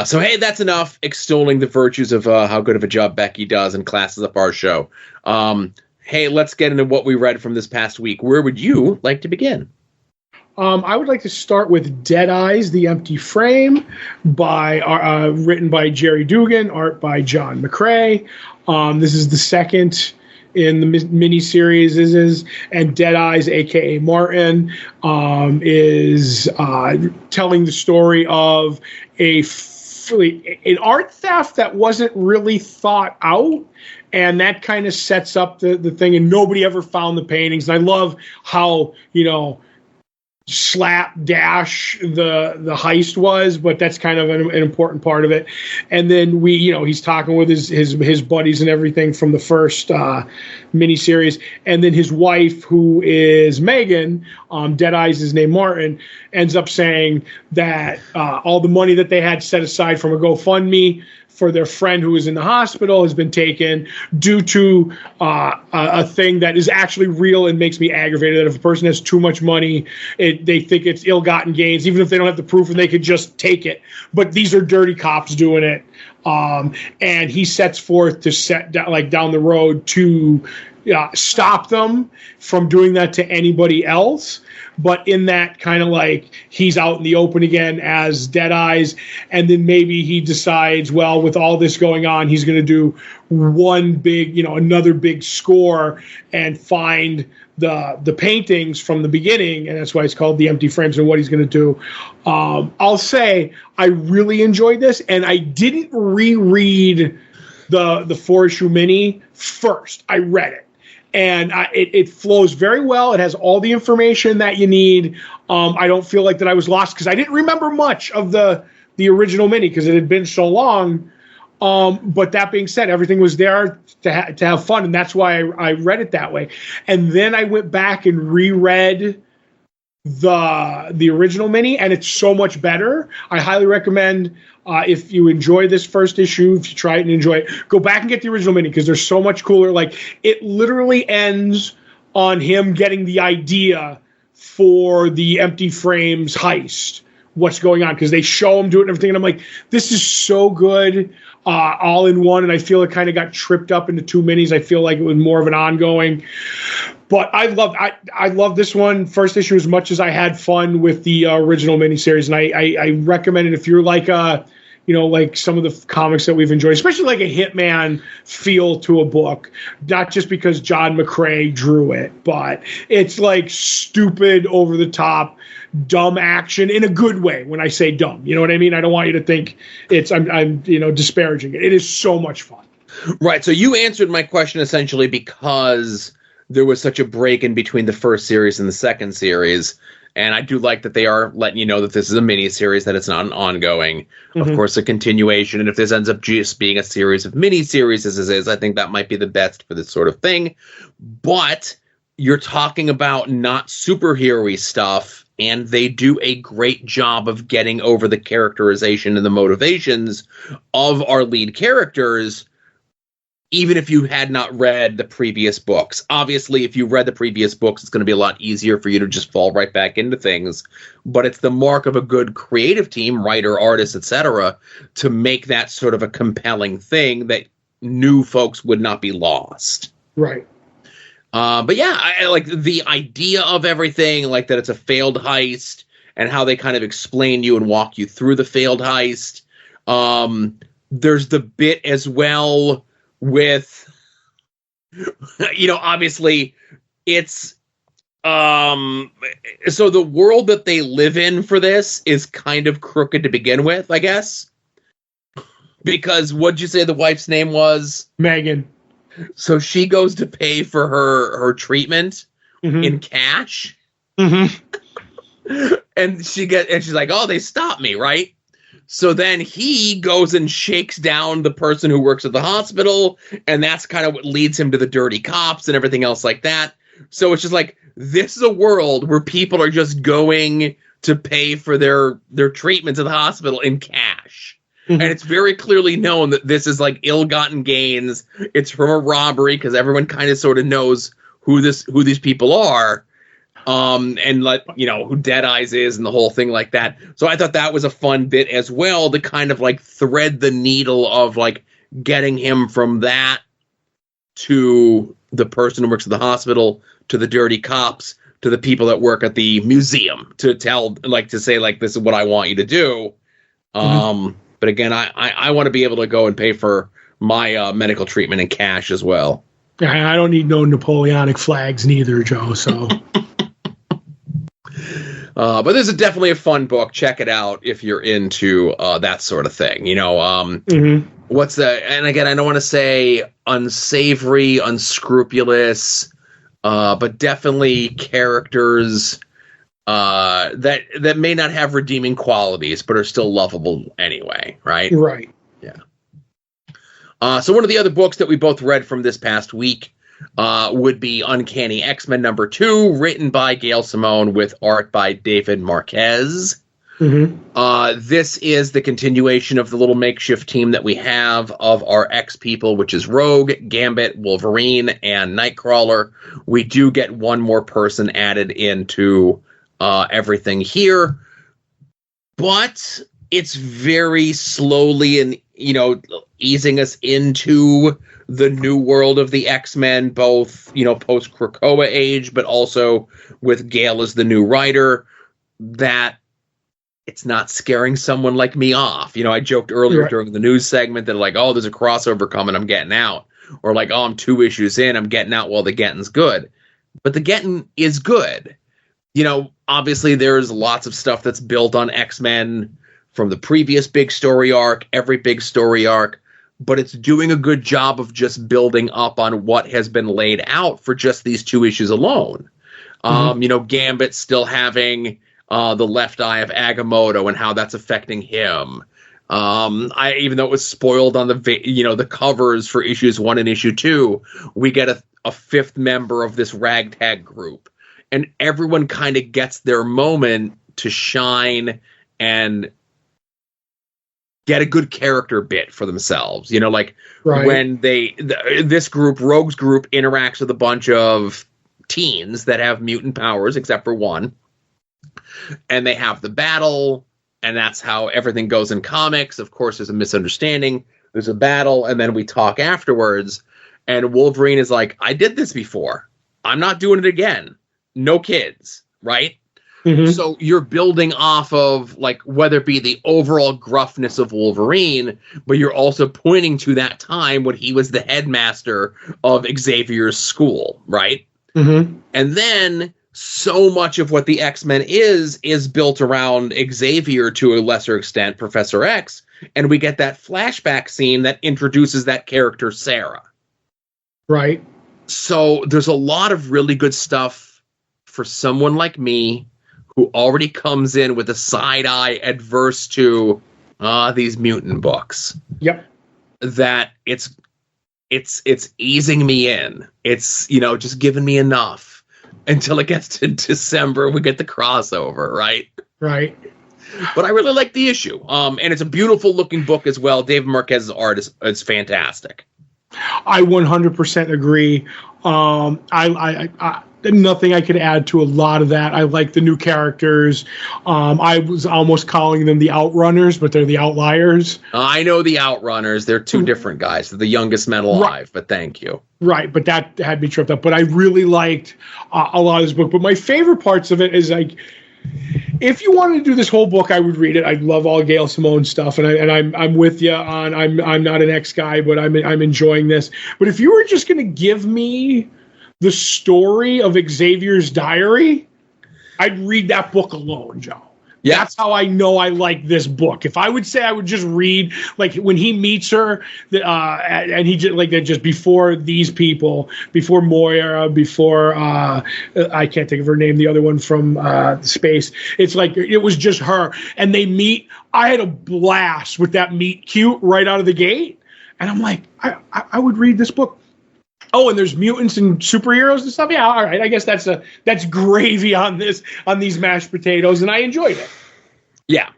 So, hey, that's enough extolling the virtues of how good of a job Becky does and classes up our show. Hey, let's get into what we read from this past week. Where would you like to begin? I would like to start with Dead Eyes, The Empty Frame, written by Jerry Dugan, art by John McCrae. This is the second in the miniseries, and Dead Eyes, a.k.a. Martin, is telling the story of an art theft that wasn't really thought out, and that kind of sets up the thing, and nobody ever found the paintings. And I love how, slapdash the heist was, but that's kind of an important part of it. And then he's talking with his buddies and everything from the first miniseries, and then his wife, who is Megan, Dead Eyes is named Martin, ends up saying that all the money that they had set aside from a GoFundMe for their friend who is in the hospital has been taken due to a thing that is actually real and makes me aggravated. That if a person has too much money, they think it's ill-gotten gains, even if they don't have the proof and they could just take it. But these are dirty cops doing it. And he sets forth to set down the road to stop them from doing that to anybody else. But in that kind of he's out in the open again as Dead Eyes, and then maybe he decides, well, with all this going on, he's going to do another big score and find the paintings from the beginning, and that's why it's called The Empty Frames, and what he's going to do. I'll say I really enjoyed this, and I didn't reread the 4-issue mini first. I read it. And it flows very well. It has all the information that you need. I don't feel like that I was lost because I didn't remember much of the original mini because it had been so long. But that being said, everything was there to have fun, and that's why I read it that way. And then I went back and reread the original mini, and it's so much better. I highly recommend, if you enjoy this first issue, if you try it and enjoy it, go back and get the original mini because they're so much cooler. It literally ends on him getting the idea for the Empty Frames heist, what's going on, because they show him do it and everything. And I'm like, this is so good, all in one. And I feel it kind of got tripped up into 2 minis. I feel like it was more of an ongoing. But I love this one, first issue, as much as I had fun with the original miniseries. And I recommend it if you're like like some of the comics that we've enjoyed, especially like a Hitman feel to a book, not just because John McCrea drew it, but it's like stupid, over the top, dumb action in a good way. When I say dumb, you know what I mean? I don't want you to think I'm disparaging it. It is so much fun. Right. So you answered my question essentially because there was such a break in between the first series and the second series. And I do like that they are letting you know that this is a mini-series, that it's not an ongoing, of course, a continuation. And if this ends up just being a series of mini-series, as it is, I think that might be the best for this sort of thing. But you're talking about not superhero-y stuff, and they do a great job of getting over the characterization and the motivations of our lead characters, even if you had not read the previous books. Obviously, if you read the previous books, it's going to be a lot easier for you to just fall right back into things. But it's the mark of a good creative team, writer, artist, etc., to make that sort of a compelling thing that new folks would not be lost. Right. But yeah, I like the idea of everything, like that it's a failed heist, and how they kind of explain you and walk you through the failed heist. There's the bit as well with, obviously it's, so the world that they live in for this is kind of crooked to begin with, I guess. Because what'd you say the wife's name was? Megan. So she goes to pay for her treatment in cash. And she's like, oh, they stopped me, right? So then he goes and shakes down the person who works at the hospital, and that's kind of what leads him to the dirty cops and everything else like that. So it's just like, this is a world where people are just going to pay for their treatments at the hospital in cash. And it's very clearly known that this is like ill-gotten gains. It's from a robbery, because everyone kind of sort of knows who these people are. And who Deadeyes is and the whole thing like that. So I thought that was a fun bit as well, to kind of like thread the needle of like getting him from that to the person who works at the hospital, to the dirty cops, to the people that work at the museum, to say this is what I want you to do. But again, I want to be able to go and pay for my medical treatment in cash as well. I don't need no Napoleonic flags neither, Joe, so... But this is definitely a fun book. Check it out if you're into that sort of thing. What's the... And again, I don't want to say unsavory, unscrupulous, but definitely characters that may not have redeeming qualities, but are still lovable anyway, right? Right. Yeah. So one of the other books that we both read from this past week would be Uncanny X-Men #2, written by Gail Simone with art by David Marquez. This is the continuation of the little makeshift team that we have of our X-People, which is Rogue, Gambit, Wolverine, and Nightcrawler. We do get one more person added into everything here, but it's very slowly and easing us into the new world of the X-Men, both post Krakoa age, but also with Gale as the new writer, that it's not scaring someone like me off. I joked earlier during the news segment that like, oh, there's a crossover coming, I'm getting out, or like, oh, I'm 2 issues in, I'm getting out while the getting's good. But the getting is good. Obviously there's lots of stuff that's built on X-Men from the previous big story arc, every big story arc, but it's doing a good job of just building up on what has been laid out for just these 2 issues alone. Gambit still having the left eye of Agamotto and how that's affecting him. Even though it was spoiled on the covers for issues 1 and issue 2, we get a 5th member of this ragtag group, and everyone kind of gets their moment to shine and get a good character bit for themselves. When this group, Rogue's group, interacts with a bunch of teens that have mutant powers, except for one, and they have the battle, And that's how everything goes in comics. Of course, there's a misunderstanding, there's a battle, and then we talk afterwards. And Wolverine is like, I did this before. I'm not doing it again. No kids, right? Mm-hmm. So you're building off of, like, whether it be the overall gruffness of Wolverine, but you're also pointing to that time when he was the headmaster of Xavier's school, right? Mm-hmm. And then so much of what the X-Men is built around Xavier to a lesser extent, Professor X, and we get that flashback scene that introduces that character, Sarah. Right. So there's a lot of really good stuff for someone like me who already comes in with a side eye adverse to these mutant books. Yep. That it's easing me in. It's, just giving me enough until it gets to December. We get the crossover, right? Right. But I really like the issue. And it's a beautiful looking book as well. David Marquez's art is fantastic. I 100% agree. I nothing I could add to a lot of that. I like the new characters. I was almost calling them the Outrunners, but they're the Outliers. I know the Outrunners. They're two different guys. They're the youngest men alive, right. But thank you. Right, but that had me tripped up. But I really liked a lot of this book. But my favorite parts of it is, like, if you wanted to do this whole book, I would read it. I love all Gail Simone stuff, and I'm with you on. I'm not an X guy, but I'm enjoying this. But if you were just going to give me the story of Xavier's diary, I'd read that book alone, Joe. Yeah. That's how I know I like this book. If I would say I would just read, like, when he meets her, and he just, like, just before these people, before Moira, before I can't think of her name, the other one from Space. It's like it was just her, and they meet. I had a blast with that meet cute right out of the gate, and I'm like, I would read this book. Oh, and there's mutants and superheroes and stuff. Yeah, all right. I guess that's gravy on these mashed potatoes, and I enjoyed it. Yeah.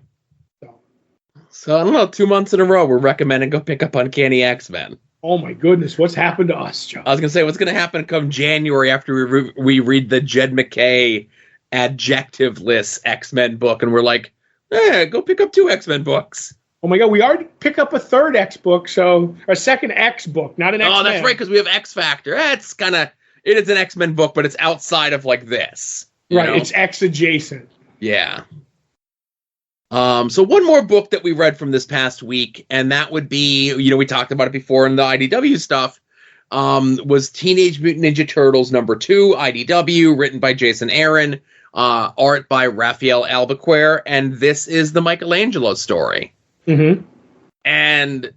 So I don't know. 2 months in a row, we're recommending go pick up Uncanny X-Men. Oh my goodness, what's happened to us, Joe? I was gonna say, what's gonna happen come January after we read the Jed MacKay adjective-less X-Men book, and we're like, go pick up 2 X-Men books. Oh my God, we already picked up a third X book, so a second X book, not an X-Men. Oh, that's right, because we have X Factor. It is an X-Men book, but it's outside of, like, this. Right, it's X adjacent. Yeah. So one more book that we read from this past week, and that would be, we talked about it before in the IDW stuff, was Teenage Mutant Ninja Turtles #2, IDW, written by Jason Aaron, art by Raphael Albuquerque, and this is the Michelangelo story. Mm-hmm. And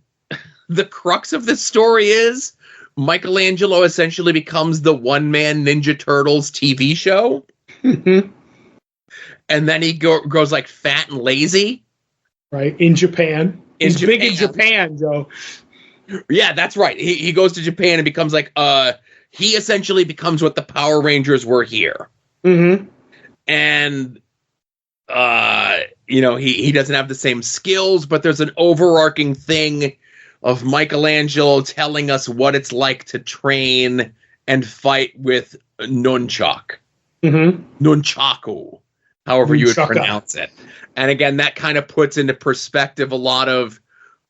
the crux of this story is Michelangelo essentially becomes the one-man Ninja Turtles TV show. Mm-hmm. And then he grows, like, fat and lazy. Right, in Japan. He's big in Japan, Joe. Yeah, that's right. He goes to Japan and becomes, like, he essentially becomes what the Power Rangers were here. Mm-hmm. And he doesn't have the same skills, but there's an overarching thing of Michelangelo telling us what it's like to train and fight with nunchuck. Mm-hmm. Nunchaku, however you would pronounce it. And again, that kind of puts into perspective a lot of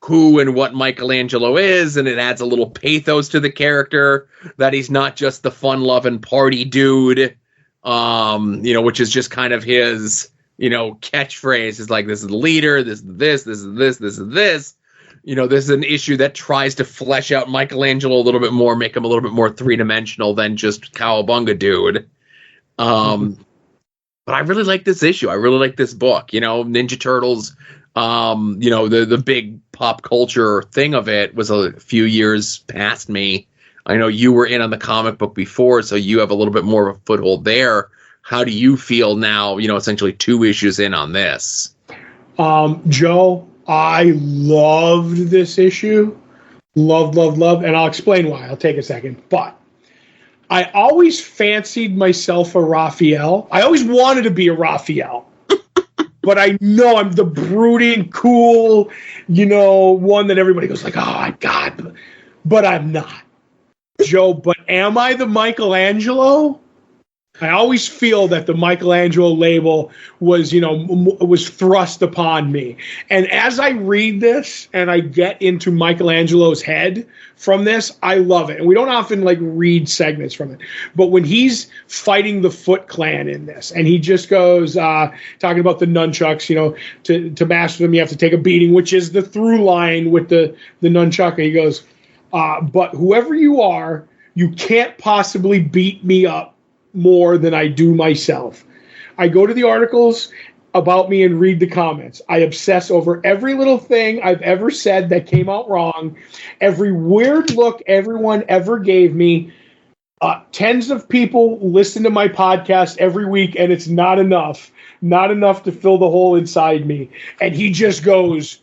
who and what Michelangelo is, and it adds a little pathos to the character, that he's not just the fun-loving party dude, which is just kind of his catchphrase is like, this is the leader, this is this, this is this, this is this. This is an issue that tries to flesh out Michelangelo a little bit more, make him a little bit more three-dimensional than just Cowabunga dude. But I really like this issue. I really like this book. Ninja Turtles, the big pop culture thing of it was a few years past me. I know you were in on the comic book before, so you have a little bit more of a foothold there. How do you feel now, essentially 2 issues in on this? Joe, I loved this issue. Loved. And I'll explain why. I'll take a second. But I always fancied myself a Raphael. I always wanted to be a Raphael. But I know I'm the brooding, cool, one that everybody goes like, oh, my God. But I'm not. Joe, but am I the Michelangelo? I always feel that the Michelangelo label was, was thrust upon me. And as I read this and I get into Michelangelo's head from this, I love it. And we don't often read segments from it. But when he's fighting the Foot Clan in this, and he just goes talking about the nunchucks, to master them, you have to take a beating, which is the through line with the nunchuck. And he goes, but whoever you are, you can't possibly beat me up more than I do myself. I go to the articles about me and read the comments. I obsess over every little thing I've ever said that came out wrong, every weird look everyone ever gave me. Tens of people listen to my podcast every week, and it's not enough to fill the hole inside me. And he just goes,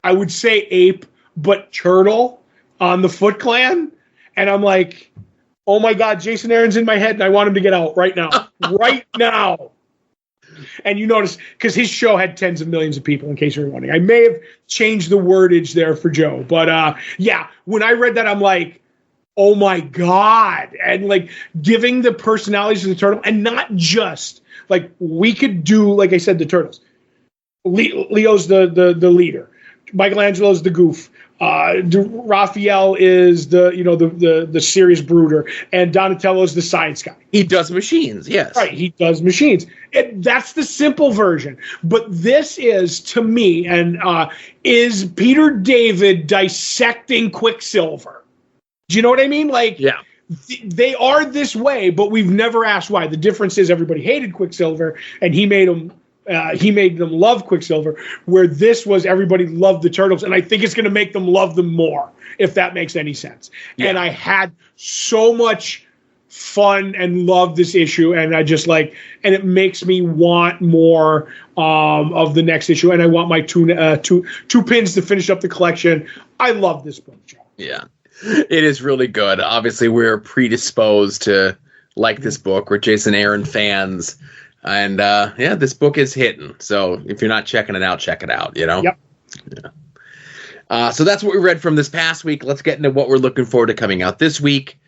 I would say ape, but turtle on the Foot Clan. And I'm like, oh my God, Jason Aaron's in my head and I want him to get out right now. Right now. And you notice, because his show had tens of millions of people, in case you're wondering. I may have changed the wordage there for Joe. But yeah, when I read that, I'm like, oh my God. And giving the personalities of the turtle, and not just, we could do, like I said, the turtles. Leo's the leader. Michelangelo's the goof. Raphael is the serious brooder, and Donatello's the science guy. He does machines, yes. Right, he does machines. That's the simple version. But this is, to me, and is Peter David dissecting Quicksilver. Do you know what I mean? Yeah. They are this way, but we've never asked why. The difference is everybody hated Quicksilver, and he made them love Quicksilver, where this was everybody loved the Turtles, and I think it's going to make them love them more, if that makes any sense. Yeah. And I had so much fun and love this issue, and I just and it makes me want more of the next issue, and I want my two pins to finish up the collection. I love this book, Joe. Yeah, it is really good. Obviously, we're predisposed to like this book. We're Jason Aaron fans. And, this book is hitting. So if you're not checking it out, check it out, Yep. Yeah. So that's what we read from this past week. Let's get into what we're looking forward to coming out this week.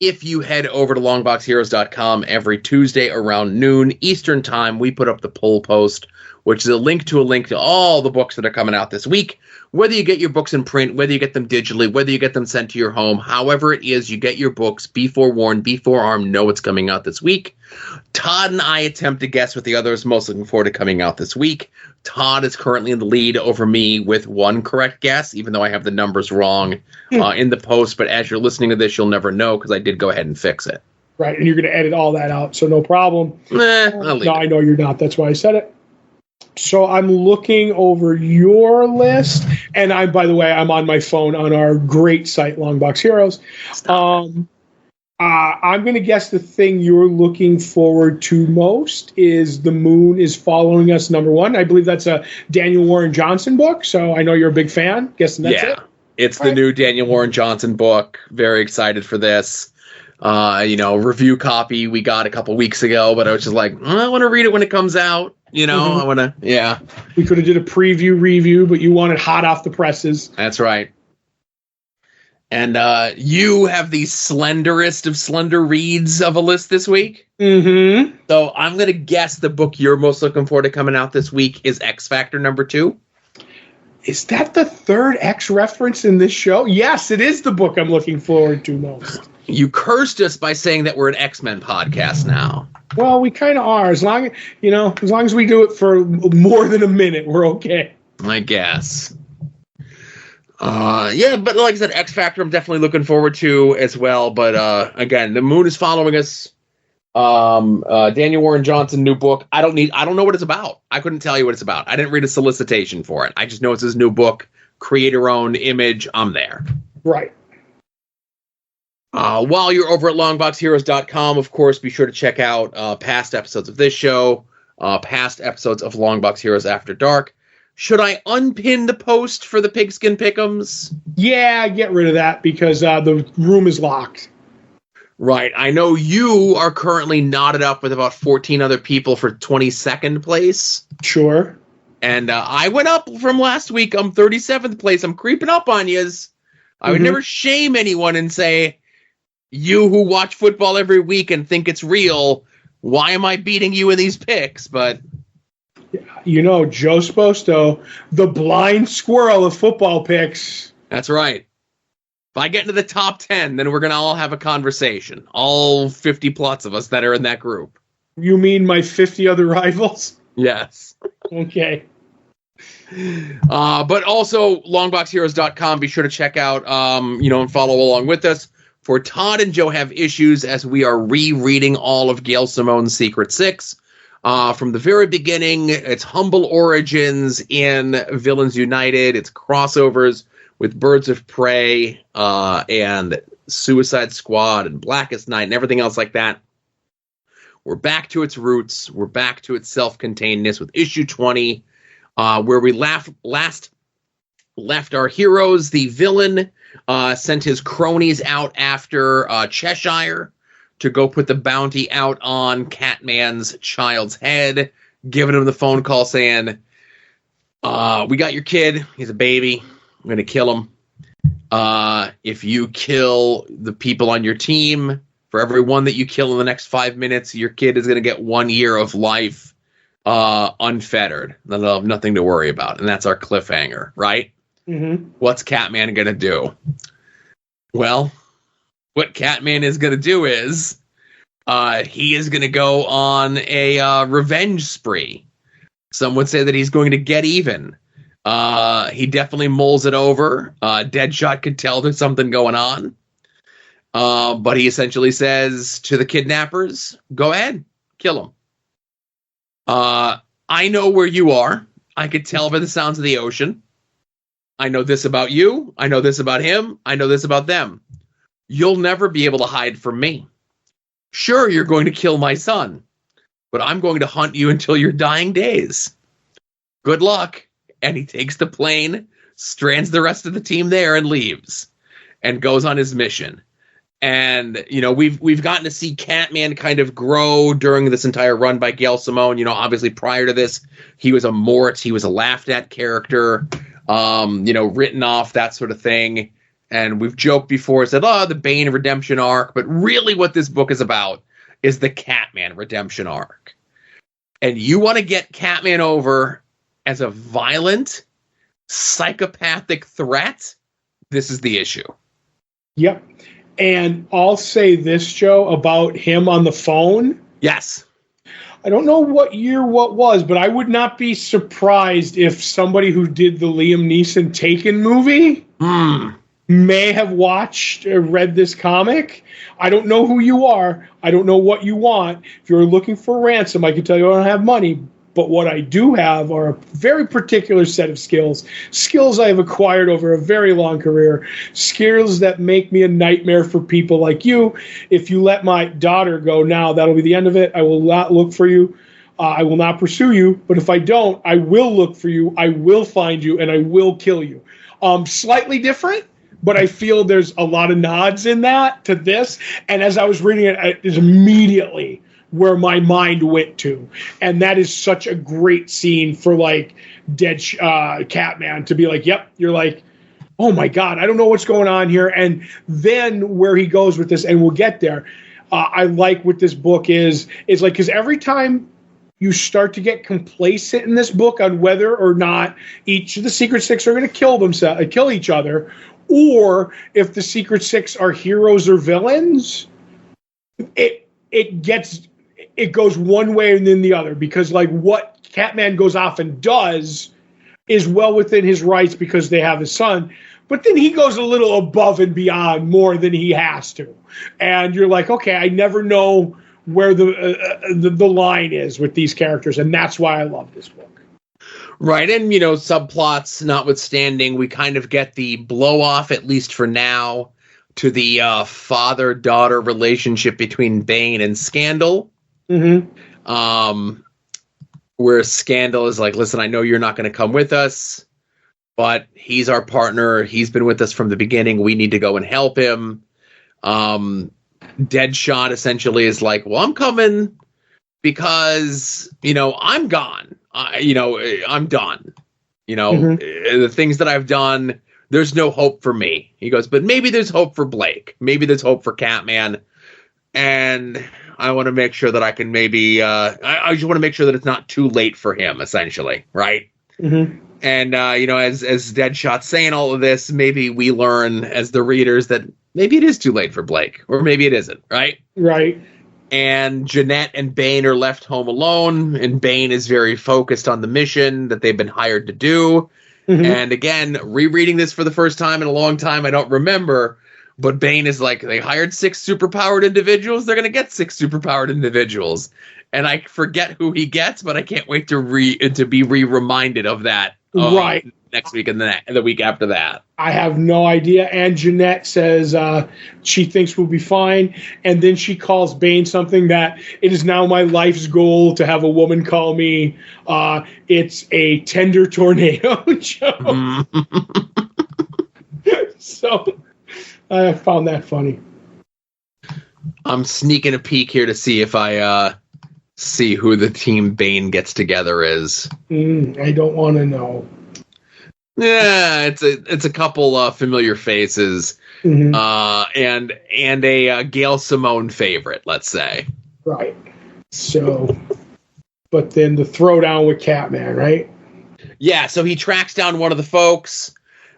If you head over to longboxheroes.com every Tuesday around noon Eastern time, we put up the poll post, which is a link to all the books that are coming out this week. Whether you get your books in print, whether you get them digitally, whether you get them sent to your home, however it is, you get your books, be forewarned, be forearmed, know what's coming out this week. Todd and I attempt to guess what the others most looking forward to coming out this week. Todd is currently in the lead over me with one correct guess, even though I have the numbers wrong in the post. But as you're listening to this, you'll never know because I did go ahead and fix it. Right, and you're going to edit all that out, so no problem. No, I know you're not. That's why I said it. So I'm looking over your list, and by the way, I'm on my phone on our great site, Longbox Heroes. I'm going to guess the thing you're looking forward to most is The Moon is Following Us, #1. I believe that's a Daniel Warren Johnson book, so I know you're a big fan. Guessing that's it? It's the new Daniel Warren Johnson book. Very excited for this. Review copy we got a couple weeks ago, but I was just I want to read it when it comes out. I want to, yeah. We could have did a preview review, but you want it hot off the presses. That's right. And you have the slenderest of slender reads of a list this week. Mm-hmm. So I'm going to guess the book you're most looking forward to coming out this week is X Factor #2. Is that the third X reference in this show? Yes, it is the book I'm looking forward to most. You cursed us by saying that we're an X-Men podcast now. Well, we kind of are. As long as we do it for more than a minute, we're okay. I guess. But like I said, X Factor I'm definitely looking forward to as well. But again, The Moon is Following Us. Daniel Warren Johnson new book. I don't know what it's about. I couldn't tell you what it's about. I didn't read a solicitation for it. I just know it's his new book. Creator-owned image. I'm there. Right. While you're over at longboxheroes.com, of course, be sure to check out past episodes of this show, past episodes of Longbox Heroes After Dark. Should I unpin the post for the Pigskin Pick'ems? Yeah, get rid of that because the room is locked. Right. I know you are currently knotted up with about 14 other people for 22nd place. Sure. And I went up from last week. I'm 37th place. I'm creeping up on yous. I would never shame anyone and say, you who watch football every week and think it's real why am I beating you in these picks? But you know, Joe Sposto, the blind squirrel of football picks. That's right. If I get into the top 10, then we're going to all have a conversation. All 50 plus of us that are in that group. You mean my 50 other rivals? Yes. Okay. But also, longboxheroes.com. Be sure to check out, and follow along with us. For Todd and Joe have issues as we are rereading all of Gail Simone's Secret Six. From the very beginning, it's humble origins in Villains United. It's crossovers with Birds of Prey and Suicide Squad and Blackest Night and everything else like that. We're back to its roots. We're back to its self-containedness with issue 20, where we last left our heroes. The villain sent his cronies out after Cheshire to go put the bounty out on Catman's child's head, giving him the phone call saying, we got your kid. He's a baby. I'm going to kill him. If you kill the people on your team, for every one that you kill in the next 5 minutes, your kid is going to get 1 year of life unfettered. They'll have nothing to worry about. And that's our cliffhanger, right? Mm-hmm. What's Catman going to do? Well, what Catman is going to do is he is going to go on a revenge spree. Some would say that he's going to get even. He definitely mulls it over. Deadshot could tell there's something going on. But he essentially says to the kidnappers, go ahead, kill him. I know where you are. I could tell by the sounds of the ocean. I know this about you. I know this about him. I know this about them. You'll never be able to hide from me. Sure, you're going to kill my son, but I'm going to hunt you until your dying days. Good luck. And he takes the plane, strands the rest of the team there, and leaves, and goes on his mission. And, we've gotten to see Catman kind of grow during this entire run by Gail Simone. Obviously prior to this, he was a Mort. He was a laughed at character, written off, that sort of thing. And we've joked before, said, the Bane redemption arc. But really what this book is about is the Catman redemption arc. And you want to get Catman over as a violent, psychopathic threat, this is the issue. Yep. And I'll say this, Joe, about him on the phone. Yes. I don't know what year what was, but I would not be surprised if somebody who did the Liam Neeson Taken movie may have watched or read this comic. I don't know who you are. I don't know what you want. If you're looking for ransom, I can tell you I don't have money. But what I do have are a very particular set of skills I have acquired over a very long career, skills that make me a nightmare for people like you. If you let my daughter go now, that'll be the end of it. I will not look for you. I will not pursue you. But if I don't, I will look for you. I will find you, and I will kill you. Slightly different, but I feel there's a lot of nods in that to this. And as I was reading it, it is immediately where my mind went to. And that is such a great scene for like dead Catman to be like, yep, you're like, oh my God, I don't know what's going on here. And then where he goes with this, and we'll get there. I like what this book is like, because every time you start to get complacent in this book on whether or not each of the Secret Six are going to kill each other, or if the Secret Six are heroes or villains, it goes one way and then the other, because like what Catman goes off and does is well within his rights because they have his son, but then he goes a little above and beyond more than he has to. And you're like, okay, I never know where the line is with these characters. And that's why I love this book. Right. And, subplots notwithstanding, we kind of get the blow off, at least for now, to the father-daughter relationship between Bane and Scandal. Mm-hmm. Where Scandal is like, listen, I know you're not going to come with us, but he's our partner. He's been with us from the beginning. We need to go and help him. Deadshot essentially is like, well, I'm coming because, I'm gone. I'm done. The things that I've done, there's no hope for me. He goes, but maybe there's hope for Blake. Maybe there's hope for Catman. and I want to make sure that I can maybe I just want to make sure that it's not too late for him, essentially, right? Mm-hmm. And as Deadshot's saying all of this, maybe we learn as the readers that maybe it is too late for Blake, or maybe it isn't, right? Right. And Jeanette and Bane are left home alone, and Bane is very focused on the mission that they've been hired to do. Mm-hmm. And again, rereading this for the first time in a long time, I don't remember, but Bane is like, they hired 6 superpowered individuals, they're going to get 6 superpowered individuals. And I forget who he gets, but I can't wait to be reminded of that. Right. Next week and the week after that. I have no idea. And Jeanette says she thinks we'll be fine. And then she calls Bane something that it is now my life's goal to have a woman call me. It's a tender tornado, Joe. So I found that funny. I'm sneaking a peek here to see if I see who the team Bane gets together is. I don't want to know. Yeah, it's a couple familiar faces, mm-hmm. And a Gail Simone favorite, let's say. Right. So, but then the throwdown with Catman, right? Yeah. So he tracks down one of the folks,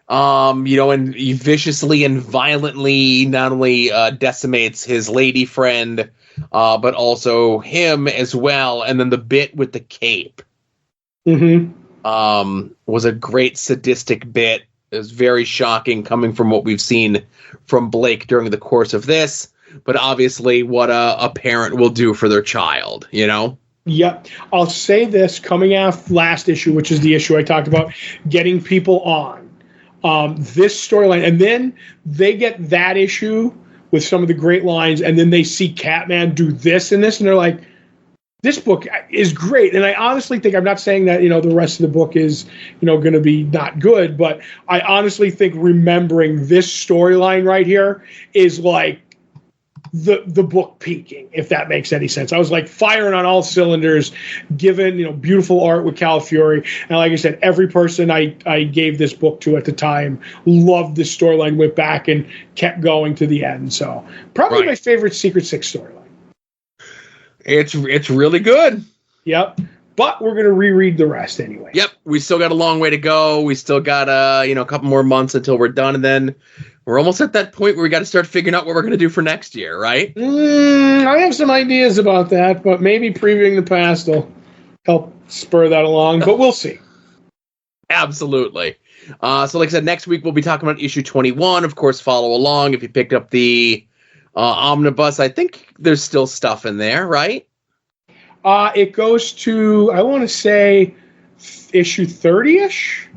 and he viciously and violently not only decimates his lady friend, but also him as well. And then the bit with the cape. Mm-hmm. Was a great sadistic bit. It was very shocking coming from what we've seen from Blake during the course of this, but obviously what a parent will do for their child, Yep. I'll say this, coming off last issue, which is the issue I talked about, getting people on. This storyline, and then they get that issue with some of the great lines, and then they see Catman do this and this, and they're like, this book is great. And I honestly think, I'm not saying that, the rest of the book is, going to be not good, but I honestly think remembering this storyline right here is like the book peaking, if that makes any sense. I was like firing on all cylinders, given, beautiful art with Cal Fury. And like I said, every person I gave this book to at the time loved this storyline, went back and kept going to the end. So probably my favorite Secret Six storyline. It's really good. Yep. But we're going to reread the rest anyway. Yep. We still got a long way to go. We still got a couple more months until we're done. And then we're almost at that point where we got to start figuring out what we're going to do for next year, right? I have some ideas about that, but maybe previewing the past will help spur that along. But we'll see. Absolutely. So like I said, next week we'll be talking about issue 21. Of course, follow along. If you picked up the omnibus, I think there's still stuff in there, right? It goes to, I want to say, issue 30-ish,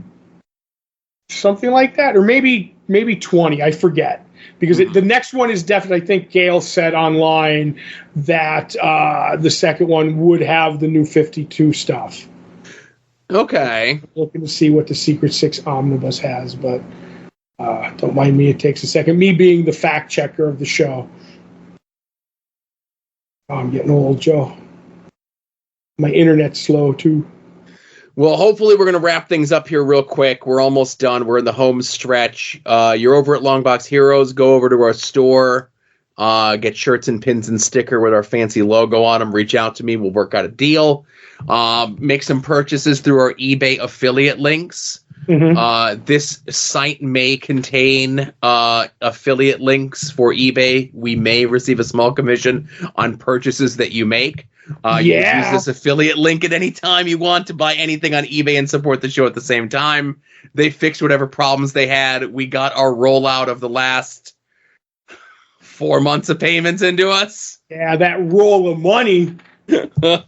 something like that, or maybe 20. I forget, because the next one is definitely, I think Gail said online that the second one would have the new 52 stuff. Okay. Looking to see what the Secret Six omnibus has, but don't mind me, it takes a second. Me being the fact checker of the show. Oh, I'm getting old, Joe. My internet's slow, too. Well, hopefully we're going to wrap things up here real quick. We're almost done. We're in the home stretch. You're over at Longbox Heroes. Go over to our store. Get shirts and pins and sticker with our fancy logo on them. Reach out to me. We'll work out a deal. Make some purchases through our eBay affiliate links. Mm-hmm. This site may contain affiliate links for eBay. We may receive a small commission on purchases that you make. You can use this affiliate link at any time you want to buy anything on eBay and support the show at the same time. They fixed whatever problems they had. We got our rollout of the last 4 months of payments into us. Yeah, that roll of money. But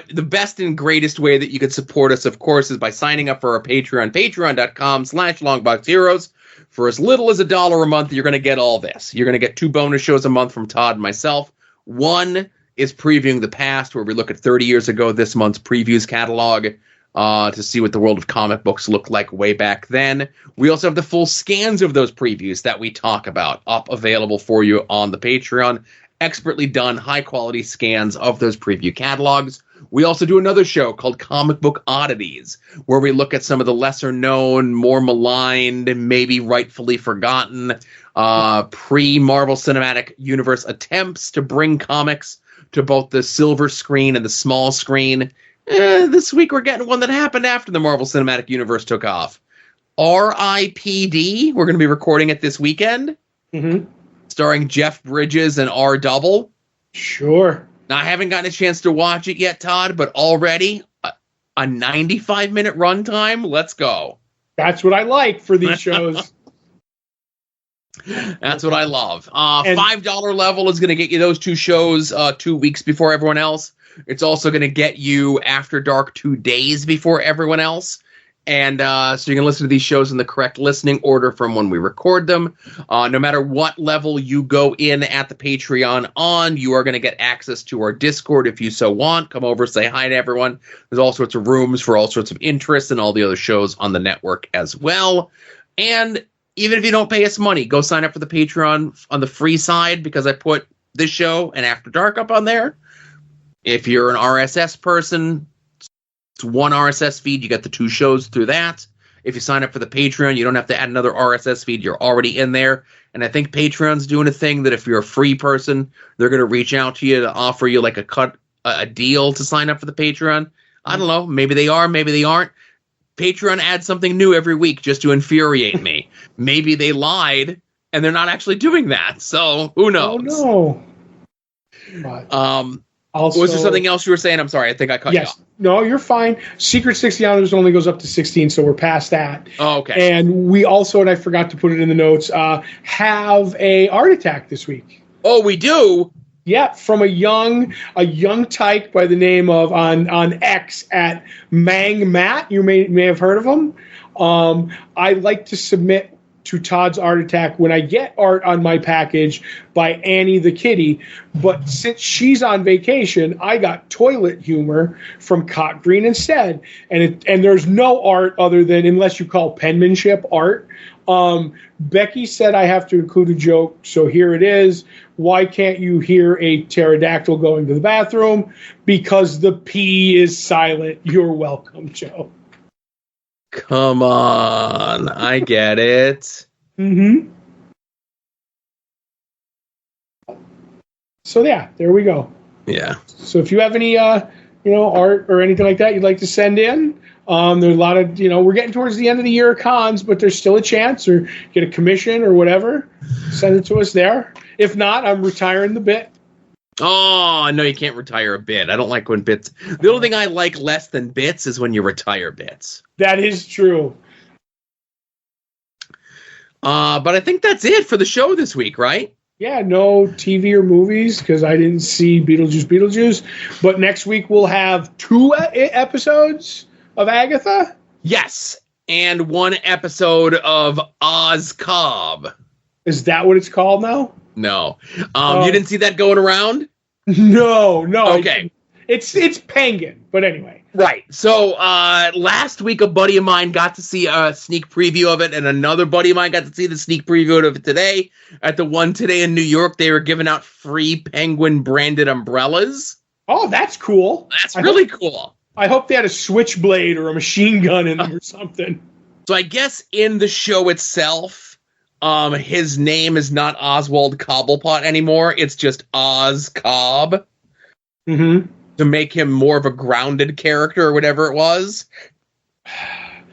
the best and greatest way that you could support us, of course, is by signing up for our Patreon, patreon.com/longboxheroes. For as little as $1 a month, you're going to get all this. You're going to get 2 bonus shows a month from Todd and myself. One is Previewing the Past, where we look at 30 years ago, this month's previews catalog, to see what the world of comic books looked like way back then. We also have the full scans of those previews that we talk about up available for you on the Patreon. Expertly done, high-quality scans of those preview catalogs. We also do another show called Comic Book Oddities, where we look at some of the lesser known, more maligned, maybe rightfully forgotten pre-Marvel Cinematic Universe attempts to bring comics to both the silver screen and the small screen. This week we're getting one that happened after the Marvel Cinematic Universe took off. R.I.P.D. We're going to be recording it this weekend. Mm-hmm. Starring Jeff Bridges and R. Double. Sure. Now, I haven't gotten a chance to watch it yet, Todd, but already a 95-minute runtime. Let's go. That's what I like for these shows. That's what I love. $5 level is going to get you those two shows 2 weeks before everyone else. It's also going to get you After Dark 2 days before everyone else. And so you can listen to these shows in the correct listening order from when we record them. No matter what level you go in at the Patreon on, you are going to get access to our Discord if you so want. Come over, say hi to everyone. There's all sorts of rooms for all sorts of interests and all the other shows on the network as well. And even if you don't pay us money, go sign up for the Patreon on the free side because I put this show and After Dark up on there. If you're an RSS person, it's one RSS feed. You get the two shows through that. If you sign up for the Patreon, you don't have to add another RSS feed. You're already in there. And I think Patreon's doing a thing that if you're a free person, they're going to reach out to you to offer you like a deal to sign up for the Patreon. I don't know. Maybe they are. Maybe they aren't. Patreon adds something new every week just to infuriate me. Maybe they lied and they're not actually doing that. So who knows? Oh, no. But, also, was there something else you were saying? I'm sorry. I think I cut you off. No, you're fine. Secret 60 Honors only goes up to 16, so we're past that. Oh, okay. And we also, and I forgot to put it in the notes, have a art attack this week. Oh, we do? Yeah, from a young tyke by the name of on X at Mang Matt. You may have heard of him. I like to submit to Todd's Art Attack when I get art on my package by Annie the Kitty. But since she's on vacation, I got toilet humor from Cot Green instead. And there's no art other than, unless you call penmanship art. Becky said I have to include a joke, so here it is. Why can't you hear a pterodactyl going to the bathroom? Because the P is silent. You're welcome, Joe. Come on. I get it. Mm-hmm. So, yeah, there we go. Yeah. So if you have any, art or anything like that you'd like to send in, there's a lot of, we're getting towards the end of the year of cons, but there's still a chance, or get a commission or whatever. Send it to us there. If not, I'm retiring the bit. Oh, no, you can't retire a bit. I don't like when bits. The only thing I like less than bits is when you retire bits. That is true. But I think that's it for the show this week, right? Yeah, no TV or movies because I didn't see Beetlejuice. But next week we'll have 2 episodes of Agatha. Yes, and 1 episode of Oz Cobb. Is that what it's called now? No. You didn't see that going around? No. Okay. It's Penguin, but anyway. Right. So last week, a buddy of mine got to see a sneak preview of it, and another buddy of mine got to see the sneak preview of it today. At the one today in New York, they were giving out free Penguin-branded umbrellas. Oh, that's cool. That's really cool. I hope they had a switchblade or a machine gun in them or something. So I guess in the show itself, his name is not Oswald Cobblepot anymore. It's just Oz Cobb. Mm-hmm. To make him more of a grounded character or whatever it was.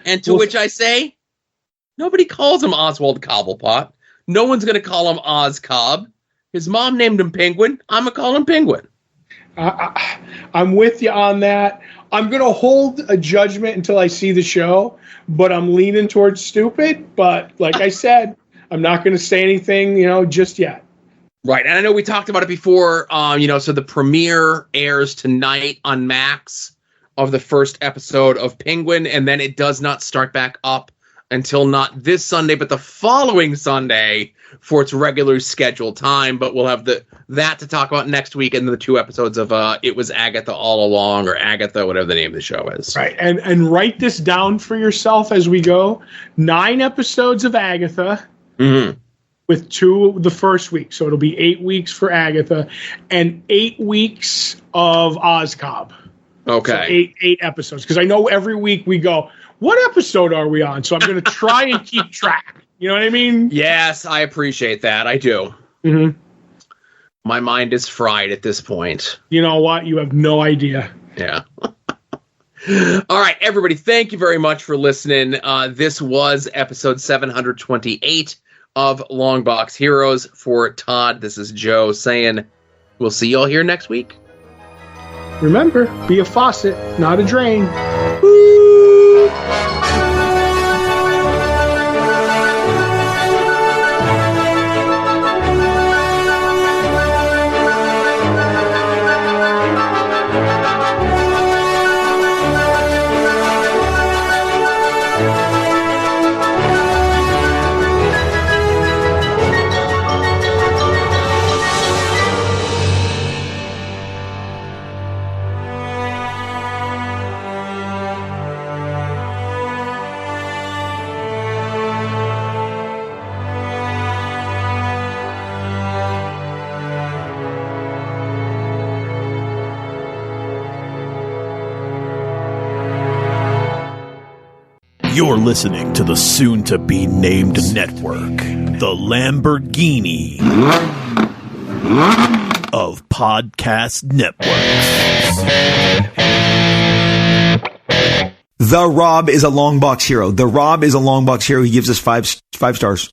And to which I say, nobody calls him Oswald Cobblepot. No one's going to call him Oz Cobb. His mom named him Penguin. I'm going to call him Penguin. I'm with you on that. I'm going to hold a judgment until I see the show, but I'm leaning towards stupid. But like I said, I'm not going to say anything, just yet. Right, and I know we talked about it before, so the premiere airs tonight on Max of the first episode of Penguin, and then it does not start back up until not this Sunday, but the following Sunday for its regular scheduled time, but we'll have that to talk about next week, and the 2 episodes of It Was Agatha All Along, or Agatha, whatever the name of the show is. Right, and write this down for yourself as we go. 9 episodes of Agatha. Mm-hmm. With 2 the first week. So it'll be 8 weeks for Agatha and 8 weeks of Oz Cobb. Okay. So eight episodes. Because I know every week we go, what episode are we on? So I'm going to try and keep track. You know what I mean? Yes, I appreciate that. I do. Mm-hmm. My mind is fried at this point. You know what? You have no idea. Yeah. All right, everybody, thank you very much for listening. This was episode 728 of Longbox Heroes. For Todd, this is Joe saying we'll see y'all here next week. Remember, be a faucet, not a drain. You're listening to the soon-to-be-named network, the Lamborghini of podcast networks. The Rob is a Longbox hero. The Rob is a Longbox hero. He gives us five stars.